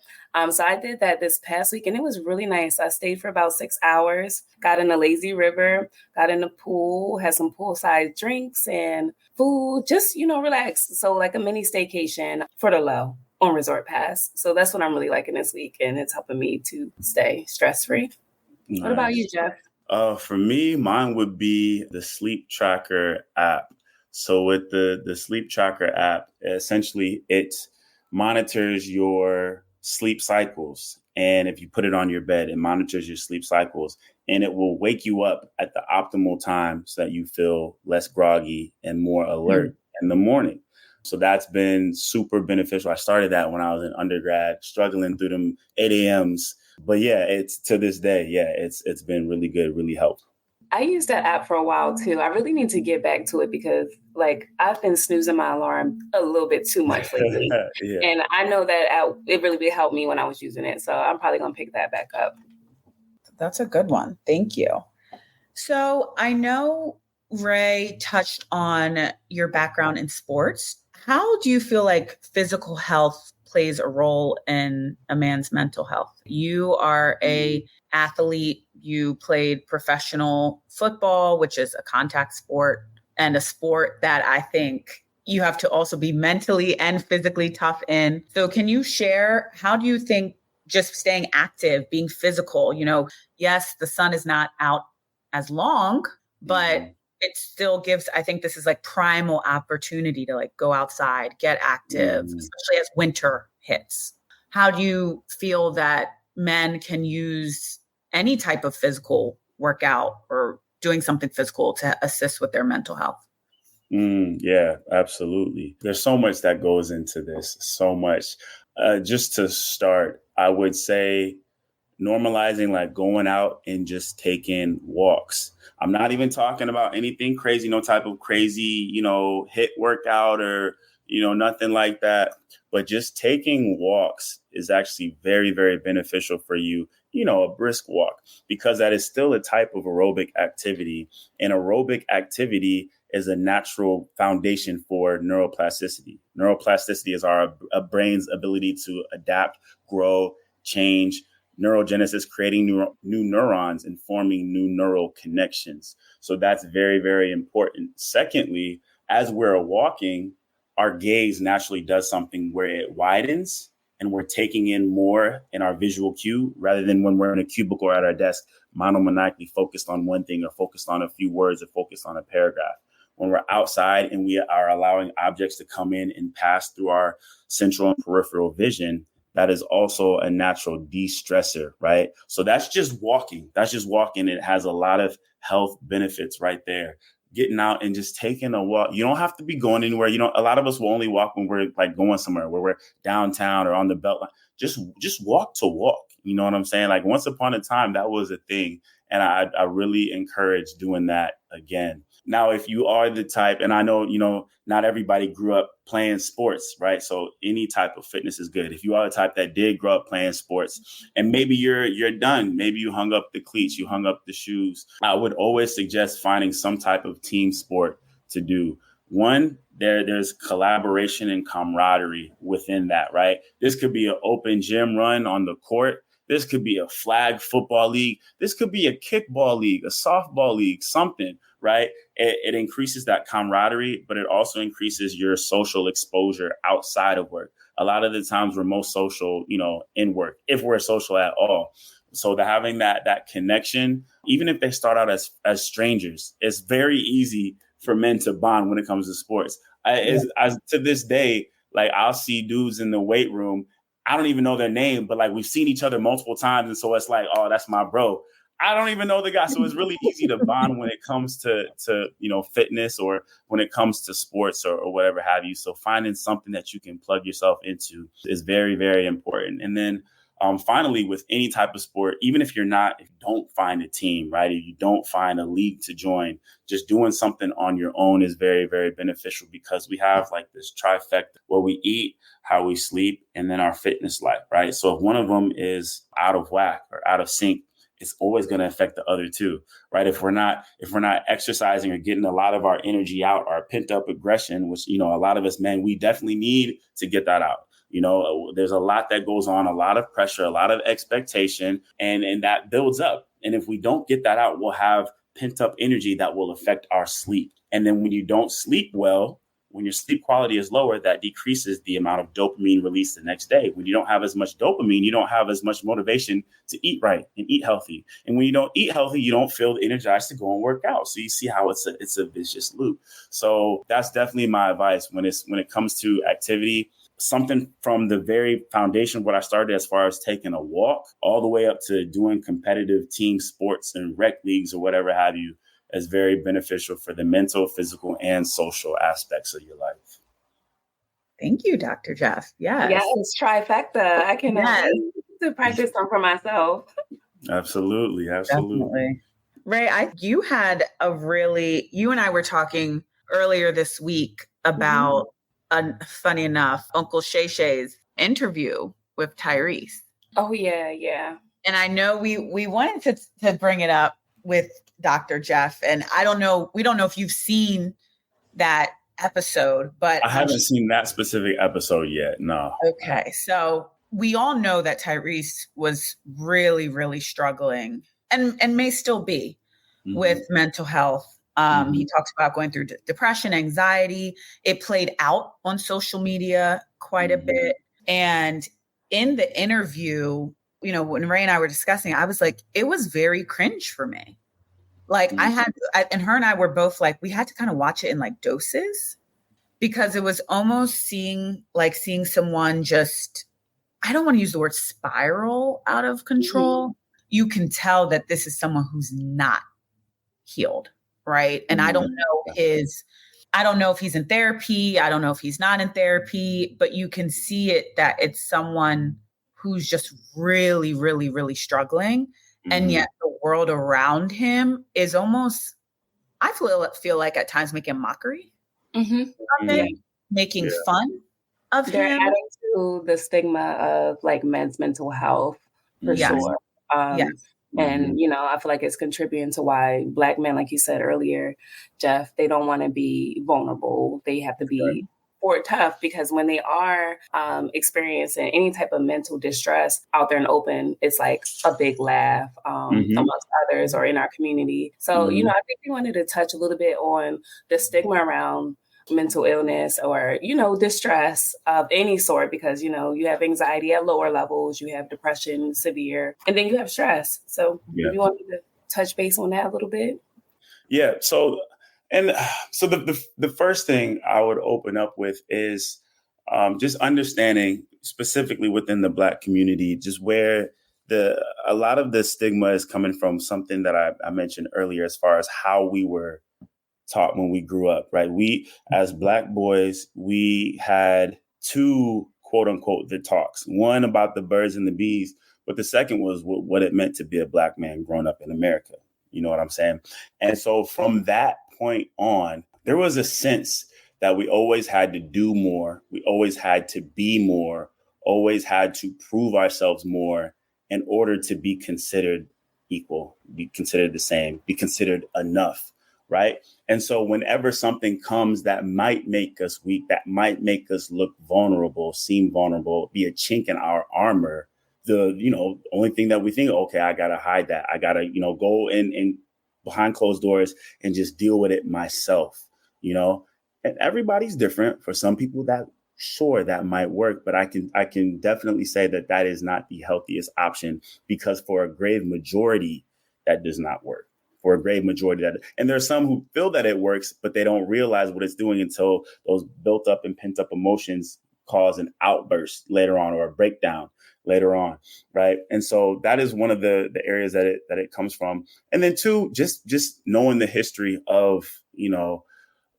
So I did that this past week, and it was really nice. I stayed for about 6 hours, got in a lazy river, got in the pool, had some poolside drinks and food, just, relax. So like a mini staycation for the low on Resort Pass. So that's what I'm really liking this week, and it's helping me to stay stress-free. Nice. What about you, Geoff? For me, mine would be the Sleep Tracker app. So with the Sleep Tracker app, essentially it monitors your sleep cycles. And if you put it on your bed, it monitors your sleep cycles, and it will wake you up at the optimal time so that you feel less groggy and more alert in the morning. So that's been super beneficial. I started that when I was in undergrad, struggling through them 8 a.m.s. But yeah, it's to this day. Yeah, it's been really good, really helpful. I used that app for a while too. I really need to get back to it because I've been snoozing my alarm a little bit too much lately. Yeah. And I know that it really did help me when I was using it. So I'm probably going to pick that back up. That's a good one. Thank you. So I know Ray touched on your background in sports. How do you feel like physical health plays a role in a man's mental health? You are an athlete. You played professional football, which is a contact sport, and a sport that I think you have to also be mentally and physically tough in. So can you share, how do you think just staying active, being physical, yes, the sun is not out as long, but it still gives, I think this is like primal opportunity to go outside, get active, especially as winter hits. How do you feel that men can use any type of physical workout or doing something physical to assist with their mental health. Yeah, absolutely. There's so much that goes into this, so much. Just to start, I would say normalizing like going out and just taking walks. I'm not even talking about anything crazy, no type of crazy, hit workout or, nothing like that. But just taking walks is actually very, very beneficial for you, a brisk walk, because that is still a type of aerobic activity. And aerobic activity is a natural foundation for neuroplasticity. Neuroplasticity is our brain's ability to adapt, grow, change, neurogenesis, creating new neurons and forming new neural connections. So that's very, very important. Secondly, as we're walking, our gaze naturally does something where it widens and we're taking in more in our visual cue rather than when we're in a cubicle or at our desk, monomaniacally focused on one thing or focused on a few words or focused on a paragraph. When we're outside and we are allowing objects to come in and pass through our central and peripheral vision, that is also a natural de-stressor, right? So that's just walking. It has a lot of health benefits right there. Getting out and just taking a walk. You don't have to be going anywhere. A lot of us will only walk when we're like going somewhere, where we're downtown or on the Beltline. Just walk to walk. You know what I'm saying? Like once upon a time, that was a thing. And I really encourage doing that again. Now, if you are the type, and I know, not everybody grew up playing sports, right? So any type of fitness is good. If you are the type that did grow up playing sports and maybe you're done, maybe you hung up the cleats, you hung up the shoes, I would always suggest finding some type of team sport to do. One, there's collaboration and camaraderie within that, right? This could be an open gym run on the court. This could be a flag football league. This could be a kickball league, a softball league, something, right? It increases that camaraderie, but it also increases your social exposure outside of work. A lot of the times we're most social, in work, if we're social at all. So having that connection, even if they start out as strangers, it's very easy for men to bond when it comes to sports. As to this day, like I'll see dudes in the weight room. I don't even know their name, but like we've seen each other multiple times. And so it's like, oh, that's my bro. I don't even know the guy. So it's really easy to bond when it comes to fitness or when it comes to sports or whatever have you. So finding something that you can plug yourself into is very, very important. And then finally, with any type of sport, even if you don't find a team, right? If you don't find a league to join, just doing something on your own is very, very beneficial because we have like this trifecta where we eat, how we sleep, and then our fitness life, right? So if one of them is out of whack or out of sync, it's always going to affect the other two, right? If we're not exercising or getting a lot of our energy out, our pent up aggression, which, a lot of us men, we definitely need to get that out. There's a lot that goes on, a lot of pressure, a lot of expectation, and that builds up. And if we don't get that out, we'll have pent up energy that will affect our sleep. And then when you don't sleep well, when your sleep quality is lower, that decreases the amount of dopamine released the next day. When you don't have as much dopamine, you don't have as much motivation to eat right and eat healthy. And when you don't eat healthy, you don't feel energized to go and work out. So you see how it's a vicious loop. So that's definitely my advice when it comes to activity. Something from the very foundation of what I started as far as taking a walk all the way up to doing competitive team sports and rec leagues or whatever have you is very beneficial for the mental, physical, and social aspects of your life. Thank you, Dr. Geoff. Yes. Yeah, it's trifecta. I can to practice them for myself. Absolutely. Definitely. Ray, you and I were talking earlier this week about funny enough, Uncle Shay Shay's interview with Tyrese. Oh, yeah. And I know we wanted to bring it up with Dr. Geoff. And we don't know if you've seen that episode, but I haven't seen that specific episode yet. No. Okay. So we all know that Tyrese was really, really struggling and may still be with mental health. He talks about going through depression, anxiety. It played out on social media quite a bit. And in the interview, when Ray and I were discussing, I was like, it was very cringe for me. Like and her and I were both like, we had to kind of watch it in like doses because it was almost seeing someone just, I don't want to use the word spiral out of control, you can tell that this is someone who's not healed, right? And I don't know I don't know if he's in therapy. I don't know if he's not in therapy, but you can see it that it's someone who's just really, really, really struggling. And yet the world around him is almost, I feel like at times making mockery of him, making fun of They're him. adding to the stigma of like men's mental health for sure. And, you know, I feel like it's contributing to why Black men, like you said earlier, Geoff, they don't want to be vulnerable. They have to be tough, because when they are experiencing any type of mental distress out there in open, it's like a big laugh amongst others or in our community. So, you know, I think we wanted to touch a little bit on the stigma around mental illness or, you know, distress of any sort, because, you know, you have anxiety at lower levels, you have depression, severe, and then you have stress. So if you wanted to touch base on that a little bit. Yeah. So the first thing I would open up with is just understanding specifically within the Black community, just where a lot of the stigma is coming from, something that I mentioned earlier, as far as how we were taught when we grew up, right? We, as Black boys, we had two, quote unquote, the talks, one about the birds and the bees, but the second was what it meant to be a Black man growing up in America. You know what I'm saying? And so from that point on, there was a sense that we always had to do more. We always had to be more, always had to prove ourselves more in order to be considered equal, be considered the same, be considered enough. Right. And so whenever something comes that might make us weak, that might make us look vulnerable, seem vulnerable, be a chink in our armor, the only thing that we think, OK, I got to hide that. I got to, go in behind closed doors and just deal with it myself, and everybody's different. For some people that might work. But I can definitely say that is not the healthiest option, because for a grave majority, that does not work. For a great majority of that. And there's some who feel that it works, but they don't realize what it's doing until those built up and pent up emotions cause an outburst later on, or a breakdown later on. Right. And so that is one of the areas that it comes from. And then two, just knowing the history of,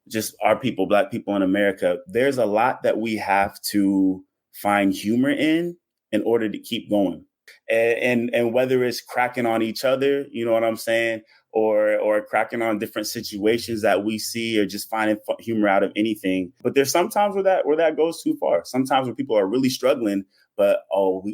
just our people, Black people in America. There's a lot that we have to find humor in order to keep going. And whether it's cracking on each other, you know what I'm saying, or cracking on different situations that we see, or just finding humor out of anything. But there's sometimes where that goes too far. Sometimes when people are really struggling, but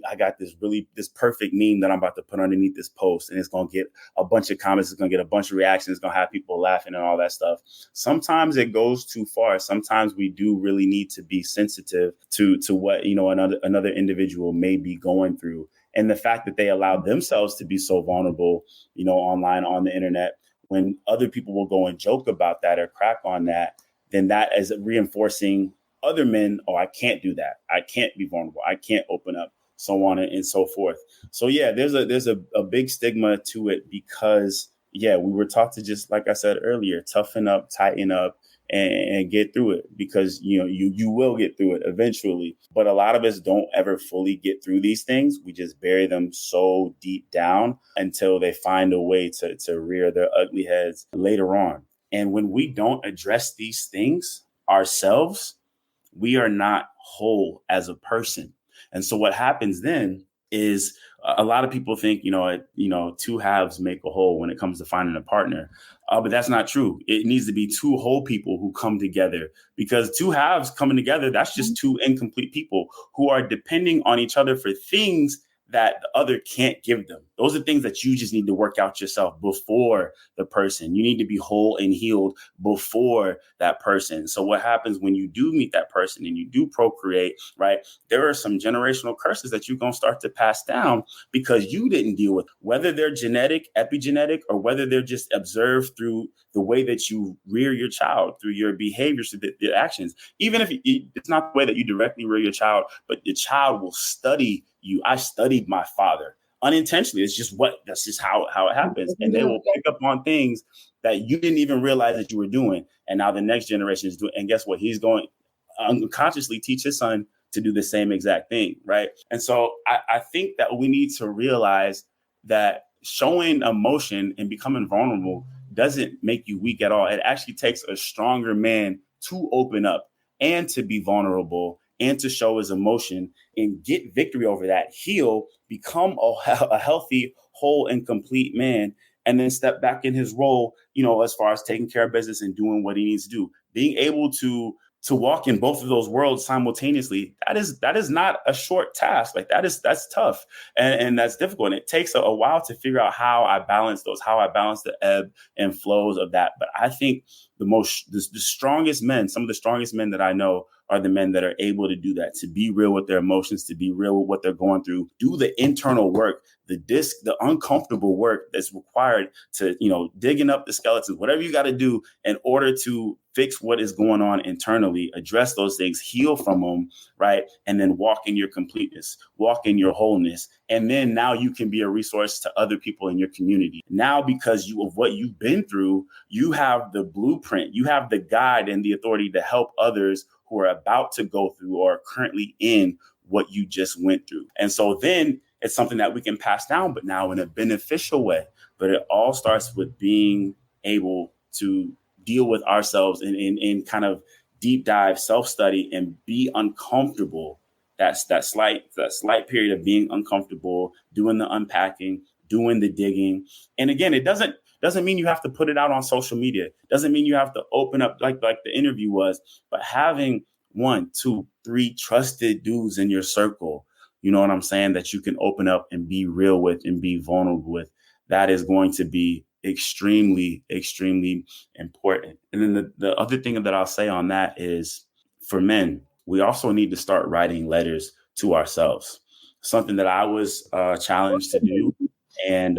I got this perfect meme that I'm about to put underneath this post, and it's going to get a bunch of comments, it's going to get a bunch of reactions, it's going to have people laughing and all that stuff. Sometimes it goes too far. Sometimes we do really need to be sensitive to what, another individual may be going through. And the fact that they allow themselves to be so vulnerable, online, on the internet, when other people will go and joke about that or crack on that, then that is reinforcing other men. Oh, I can't do that. I can't be vulnerable. I can't open up, so on and so forth. So, yeah, there's a big stigma to it, because, we were taught to, just like I said earlier, toughen up, tighten up, and get through it, because, you will get through it eventually. But a lot of us don't ever fully get through these things. We just bury them so deep down until they find a way to rear their ugly heads later on. And when we don't address these things ourselves, we are not whole as a person. And so what happens then is a lot of people think, two halves make a whole when it comes to finding a partner. But that's not true. It needs to be two whole people who come together, because two halves coming together, that's just two incomplete people who are depending on each other for things that the other can't give them. Those are things that you just need to work out yourself before the person. You need to be whole and healed before that person. So what happens when you do meet that person and you do procreate, right? There are some generational curses that you're going to start to pass down because you didn't deal with, whether they're genetic, epigenetic, or whether they're just observed through the way that you rear your child, through your behaviors, through the actions. Even if it's not the way that you directly rear your child, but your child will study you. I studied my father unintentionally. That's just how it happens. And they will pick up on things that you didn't even realize that you were doing. And now the next generation is doing. And guess what? He's going unconsciously teach his son to do the same exact thing. Right. And so I think that we need to realize that showing emotion and becoming vulnerable doesn't make you weak at all. It actually takes a stronger man to open up and to be vulnerable and to show his emotion and get victory over that, heal, become a healthy, whole and complete man, and then step back in his role, as far as taking care of business and doing what he needs to do. Being able to walk in both of those worlds simultaneously, that is not a short task. Like that's tough and that's difficult. And it takes a while to figure out how I balance the ebb and flows of that. But I think the strongest men, some of the strongest men that I know are the men that are able to do that, to be real with their emotions, to be real with what they're going through, do the internal work, the uncomfortable work that's required to, digging up the skeletons, whatever you got to do in order to fix what is going on internally, address those things, heal from them, right? And then walk in your completeness, walk in your wholeness. And then now you can be a resource to other people in your community. Now, because of what you've been through, you have the blueprint, you have the guide and the authority to help others who are about to go through or are currently in what you just went through. And so then it's something that we can pass down, but now in a beneficial way. But it all starts with being able to deal with ourselves in kind of deep dive self-study and be uncomfortable. That's that slight period of being uncomfortable, doing the unpacking, doing the digging. And again, it doesn't mean you have to put it out on social media. Doesn't mean you have to open up like the interview was, but having 1, 2, 3 trusted dudes in your circle, you know what I'm saying, that you can open up and be real with and be vulnerable with, that is going to be extremely, extremely important. And then the other thing that I'll say on that is, for men, we also need to start writing letters to ourselves, something that I was challenged to do. And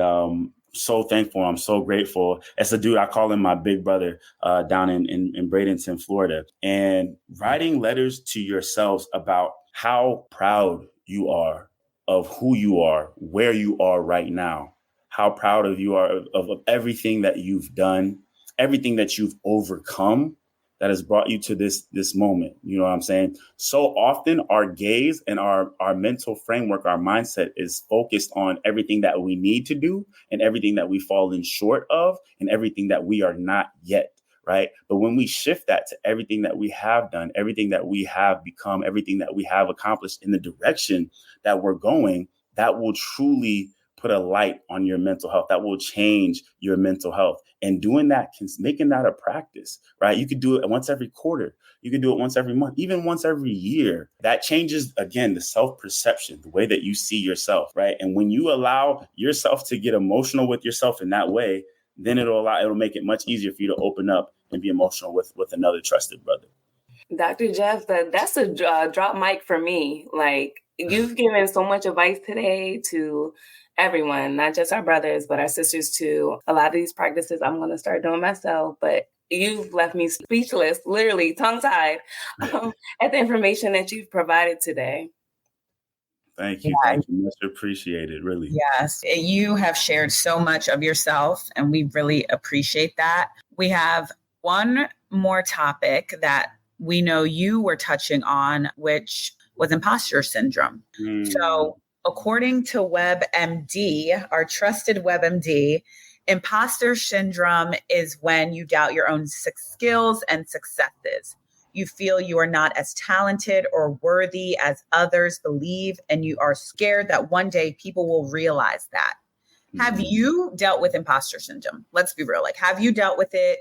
so thankful. I'm so grateful. As a dude, I call him my big brother down in Bradenton, Florida. And writing letters to yourselves about how proud you are of who you are, where you are right now, how proud of you are of everything that you've done, everything that you've overcome that has brought you to this moment. You know what I'm saying? So often our gaze and our mental framework, our mindset is focused on everything that we need to do and everything that we've fallen short of and everything that we are not yet. Right. But when we shift that to everything that we have done, everything that we have become, everything that we have accomplished in the direction that we're going, that will truly put a light on your mental health. That will change your mental health. And doing that, making that a practice, right? You could do it once every quarter. You could do it once every month, even once every year. That changes, again, the self-perception, the way that you see yourself, right? And when you allow yourself to get emotional with yourself in that way, then it'll make it much easier for you to open up and be emotional with another trusted brother. Dr. Geoff, that's a drop mic for me. Like, you've given so much advice today to everyone, not just our brothers, but our sisters too. A lot of these practices I'm going to start doing myself, but you've left me speechless, literally tongue-tied at the information that you've provided today. Thank you. Yeah. Thank you. Much appreciated, really. Yes. You have shared so much of yourself, and we really appreciate that. We have one more topic that we know you were touching on, which was imposter syndrome. So according to WebMD, our trusted WebMD, imposter syndrome is when you doubt your own skills and successes. You feel you are not as talented or worthy as others believe, and you are scared that one day people will realize that. Have you dealt with imposter syndrome? Let's be real. Like, have you dealt with it?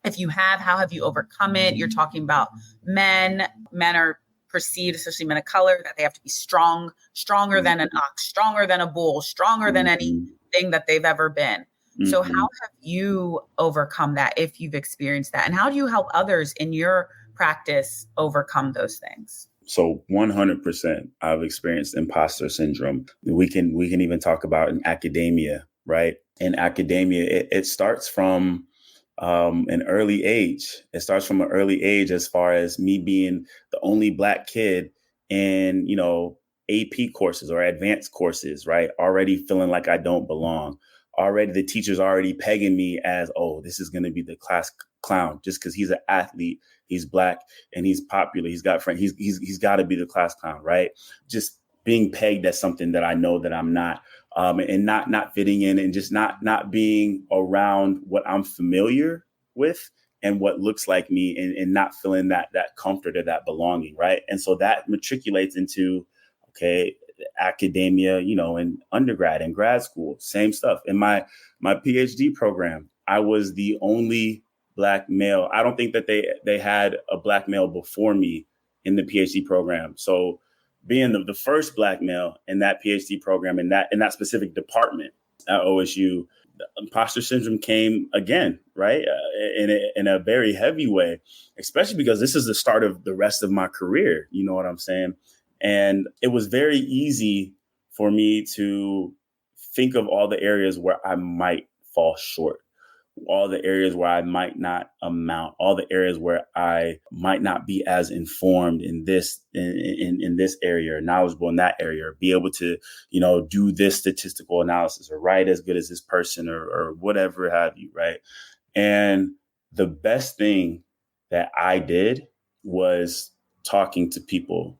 If you have, how have you overcome it? You're talking about men. Men are perceived, especially men of color, that they have to be stronger than an ox, stronger than a bull, stronger than anything that they've ever been. So how have you overcome that, if you've experienced that? And how do you help others in your practice overcome those things? So 100% I've experienced imposter syndrome. We can even talk about in academia, right? In academia, it starts from an early age. It starts from an early age, as far as me being the only Black kid in, AP courses or advanced courses, right? Already feeling like I don't belong. Already the teacher's already pegging me as, oh, this is going to be the class clown just because he's an athlete, he's Black and he's popular, he's got friends, he's got to be the class clown, right? Just being pegged as something that I know that I'm not. and not fitting in and just not being around what I'm familiar with and what looks like me, and not feeling that comfort or that belonging. Right. And so that matriculates into, okay, academia, in undergrad and grad school, same stuff. In my PhD program, I was the only Black male. I don't think that they had a Black male before me in the PhD program. So being the first Black male in that PhD program, in that specific department at OSU, the imposter syndrome came again, right? In a very heavy way, especially because this is the start of the rest of my career. You know what I'm saying? And it was very easy for me to think of all the areas where I might fall short, all the areas where I might not amount, all the areas where I might not be as informed in this area, or knowledgeable in that area, or be able to, do this statistical analysis, or write as good as this person, or whatever have you, right? And the best thing that I did was talking to people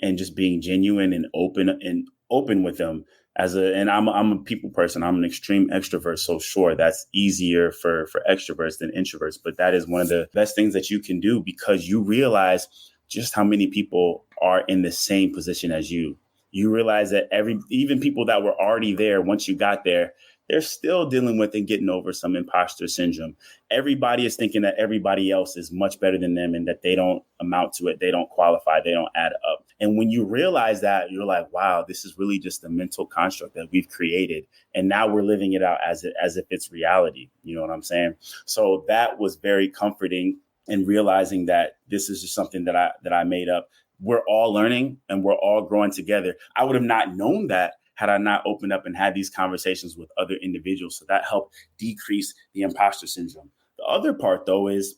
and just being genuine and open with them. And I'm a people person. I'm an extreme extrovert. So sure, that's easier for extroverts than introverts. But that is one of the best things that you can do, because you realize just how many people are in the same position as you. You realize that even people that were already there, once you got there, they're still dealing with and getting over some imposter syndrome. Everybody is thinking that everybody else is much better than them and that they don't amount to it. They don't qualify. They don't add up. And when you realize that, you're like, wow, this is really just a mental construct that we've created. And now we're living it out as if it's reality. You know what I'm saying? So that was very comforting, and realizing that this is just something that I made up. We're all learning and we're all growing together. I would have not known that had I not opened up and had these conversations with other individuals. So that helped decrease the imposter syndrome. The other part, though, is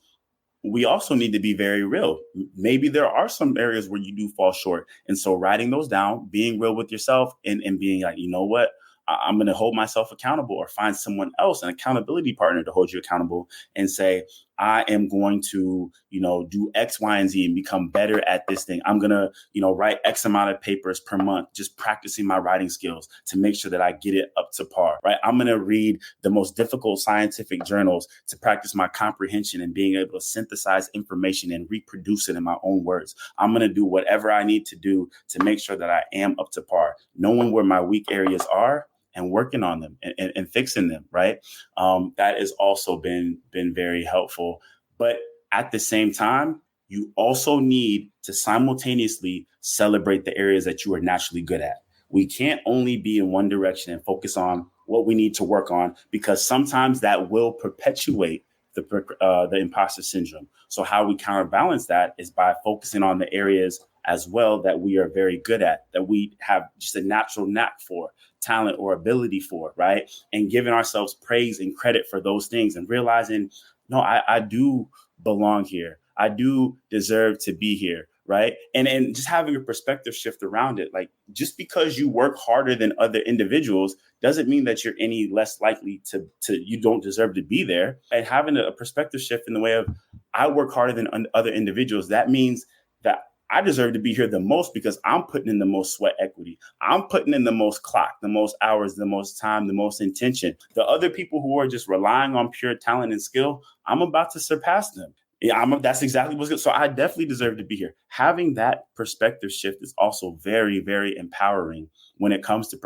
we also need to be very real. Maybe there are some areas where you do fall short. And so writing those down, being real with yourself, and being like, you know what? I'm going to hold myself accountable, or find someone else, an accountability partner, to hold you accountable, and say, I am going to, do X, Y, and Z and become better at this thing. I'm going to, write X amount of papers per month, just practicing my writing skills to make sure that I get it up to par, right? I'm going to read the most difficult scientific journals to practice my comprehension and being able to synthesize information and reproduce it in my own words. I'm going to do whatever I need to do to make sure that I am up to par, knowing where my weak areas are and working on them and fixing them, right? That has also been very helpful. But at the same time, you also need to simultaneously celebrate the areas that you are naturally good at. We can't only be in one direction and focus on what we need to work on, because sometimes that will perpetuate the imposter syndrome. So how we counterbalance that is by focusing on the areas as well that we are very good at, that we have just a natural knack for, talent or ability for, right? And giving ourselves praise and credit for those things, and realizing, no, I do belong here. I do deserve to be here, right? And just having a perspective shift around it. Like, just because you work harder than other individuals doesn't mean that you're any less likely to you don't deserve to be there. And having a perspective shift in the way of, I work harder than other individuals, that means that I deserve to be here the most, because I'm putting in the most sweat equity. I'm putting in the most clock, the most hours, the most time, the most intention. The other people who are just relying on pure talent and skill, I'm about to surpass them. Yeah, that's exactly what's good. So I definitely deserve to be here. Having that perspective shift is also very, very empowering when it comes to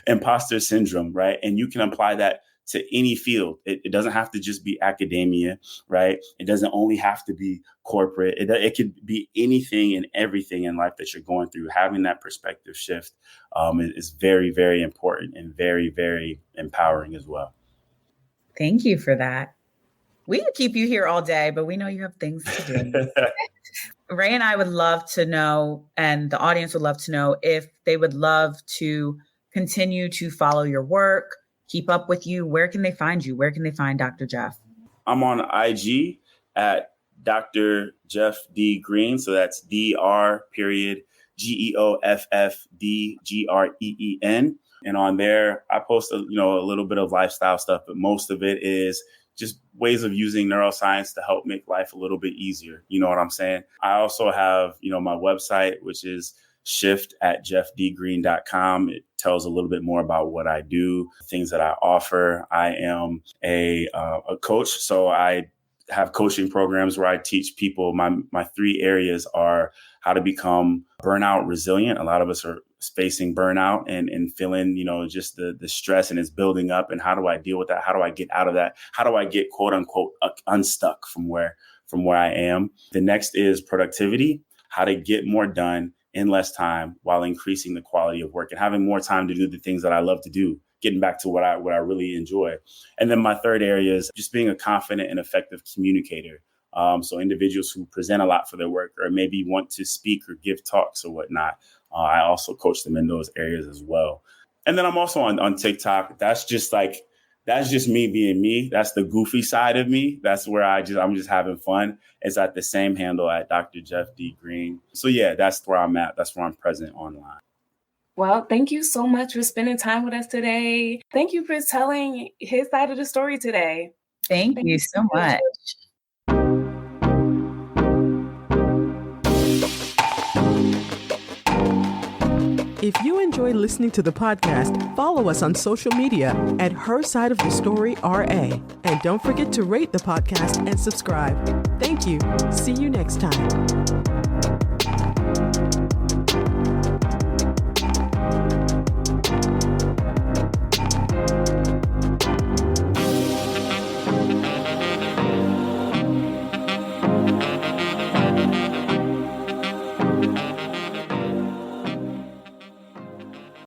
imposter syndrome, right? And you can apply that to any field. It doesn't have to just be academia, right? It doesn't only have to be corporate. It could be anything and everything in life that you're going through. Having that perspective shift is very, very important and very, very empowering as well. Thank you for that. We could keep you here all day, but we know you have things to do. Ray and I would love to know, and the audience would love to know, if they would love to continue to follow your work, keep up with you. Where can they find you? Where can they find Dr. Geoff? I'm on IG at Dr. Geoff D Green. So that's Geoffdgreen. And on there, I post a little bit of lifestyle stuff, but most of it is just ways of using neuroscience to help make life a little bit easier. You know what I'm saying? I also have, my website, which is shift at geoffdgreen.com. It tells a little bit more about what I do, things that I offer. I am a coach, so I have coaching programs where I teach people. My three areas are how to become burnout resilient. A lot of us are facing burnout and feeling, just the stress, and it's building up. And how do I deal with that? How do I get out of that? How do I get quote unquote unstuck from where I am? The next is productivity, how to get more done in less time while increasing the quality of work and having more time to do the things that I love to do, getting back to what I really enjoy. And then my third area is just being a confident and effective communicator. So individuals who present a lot for their work or maybe want to speak or give talks or whatnot, I also coach them in those areas as well. And then I'm also on TikTok. That's just me being me. That's the goofy side of me. That's where I'm just having fun. It's at the same handle at Dr. Geoff D. Green. So yeah, that's where I'm at. That's where I'm present online. Well, thank you so much for spending time with us today. Thank you for telling his side of the story today. Thank you so much. If you enjoy listening to the podcast, follow us on social media at Her Side of the Story RA. And don't forget to rate the podcast and subscribe. Thank you. See you next time.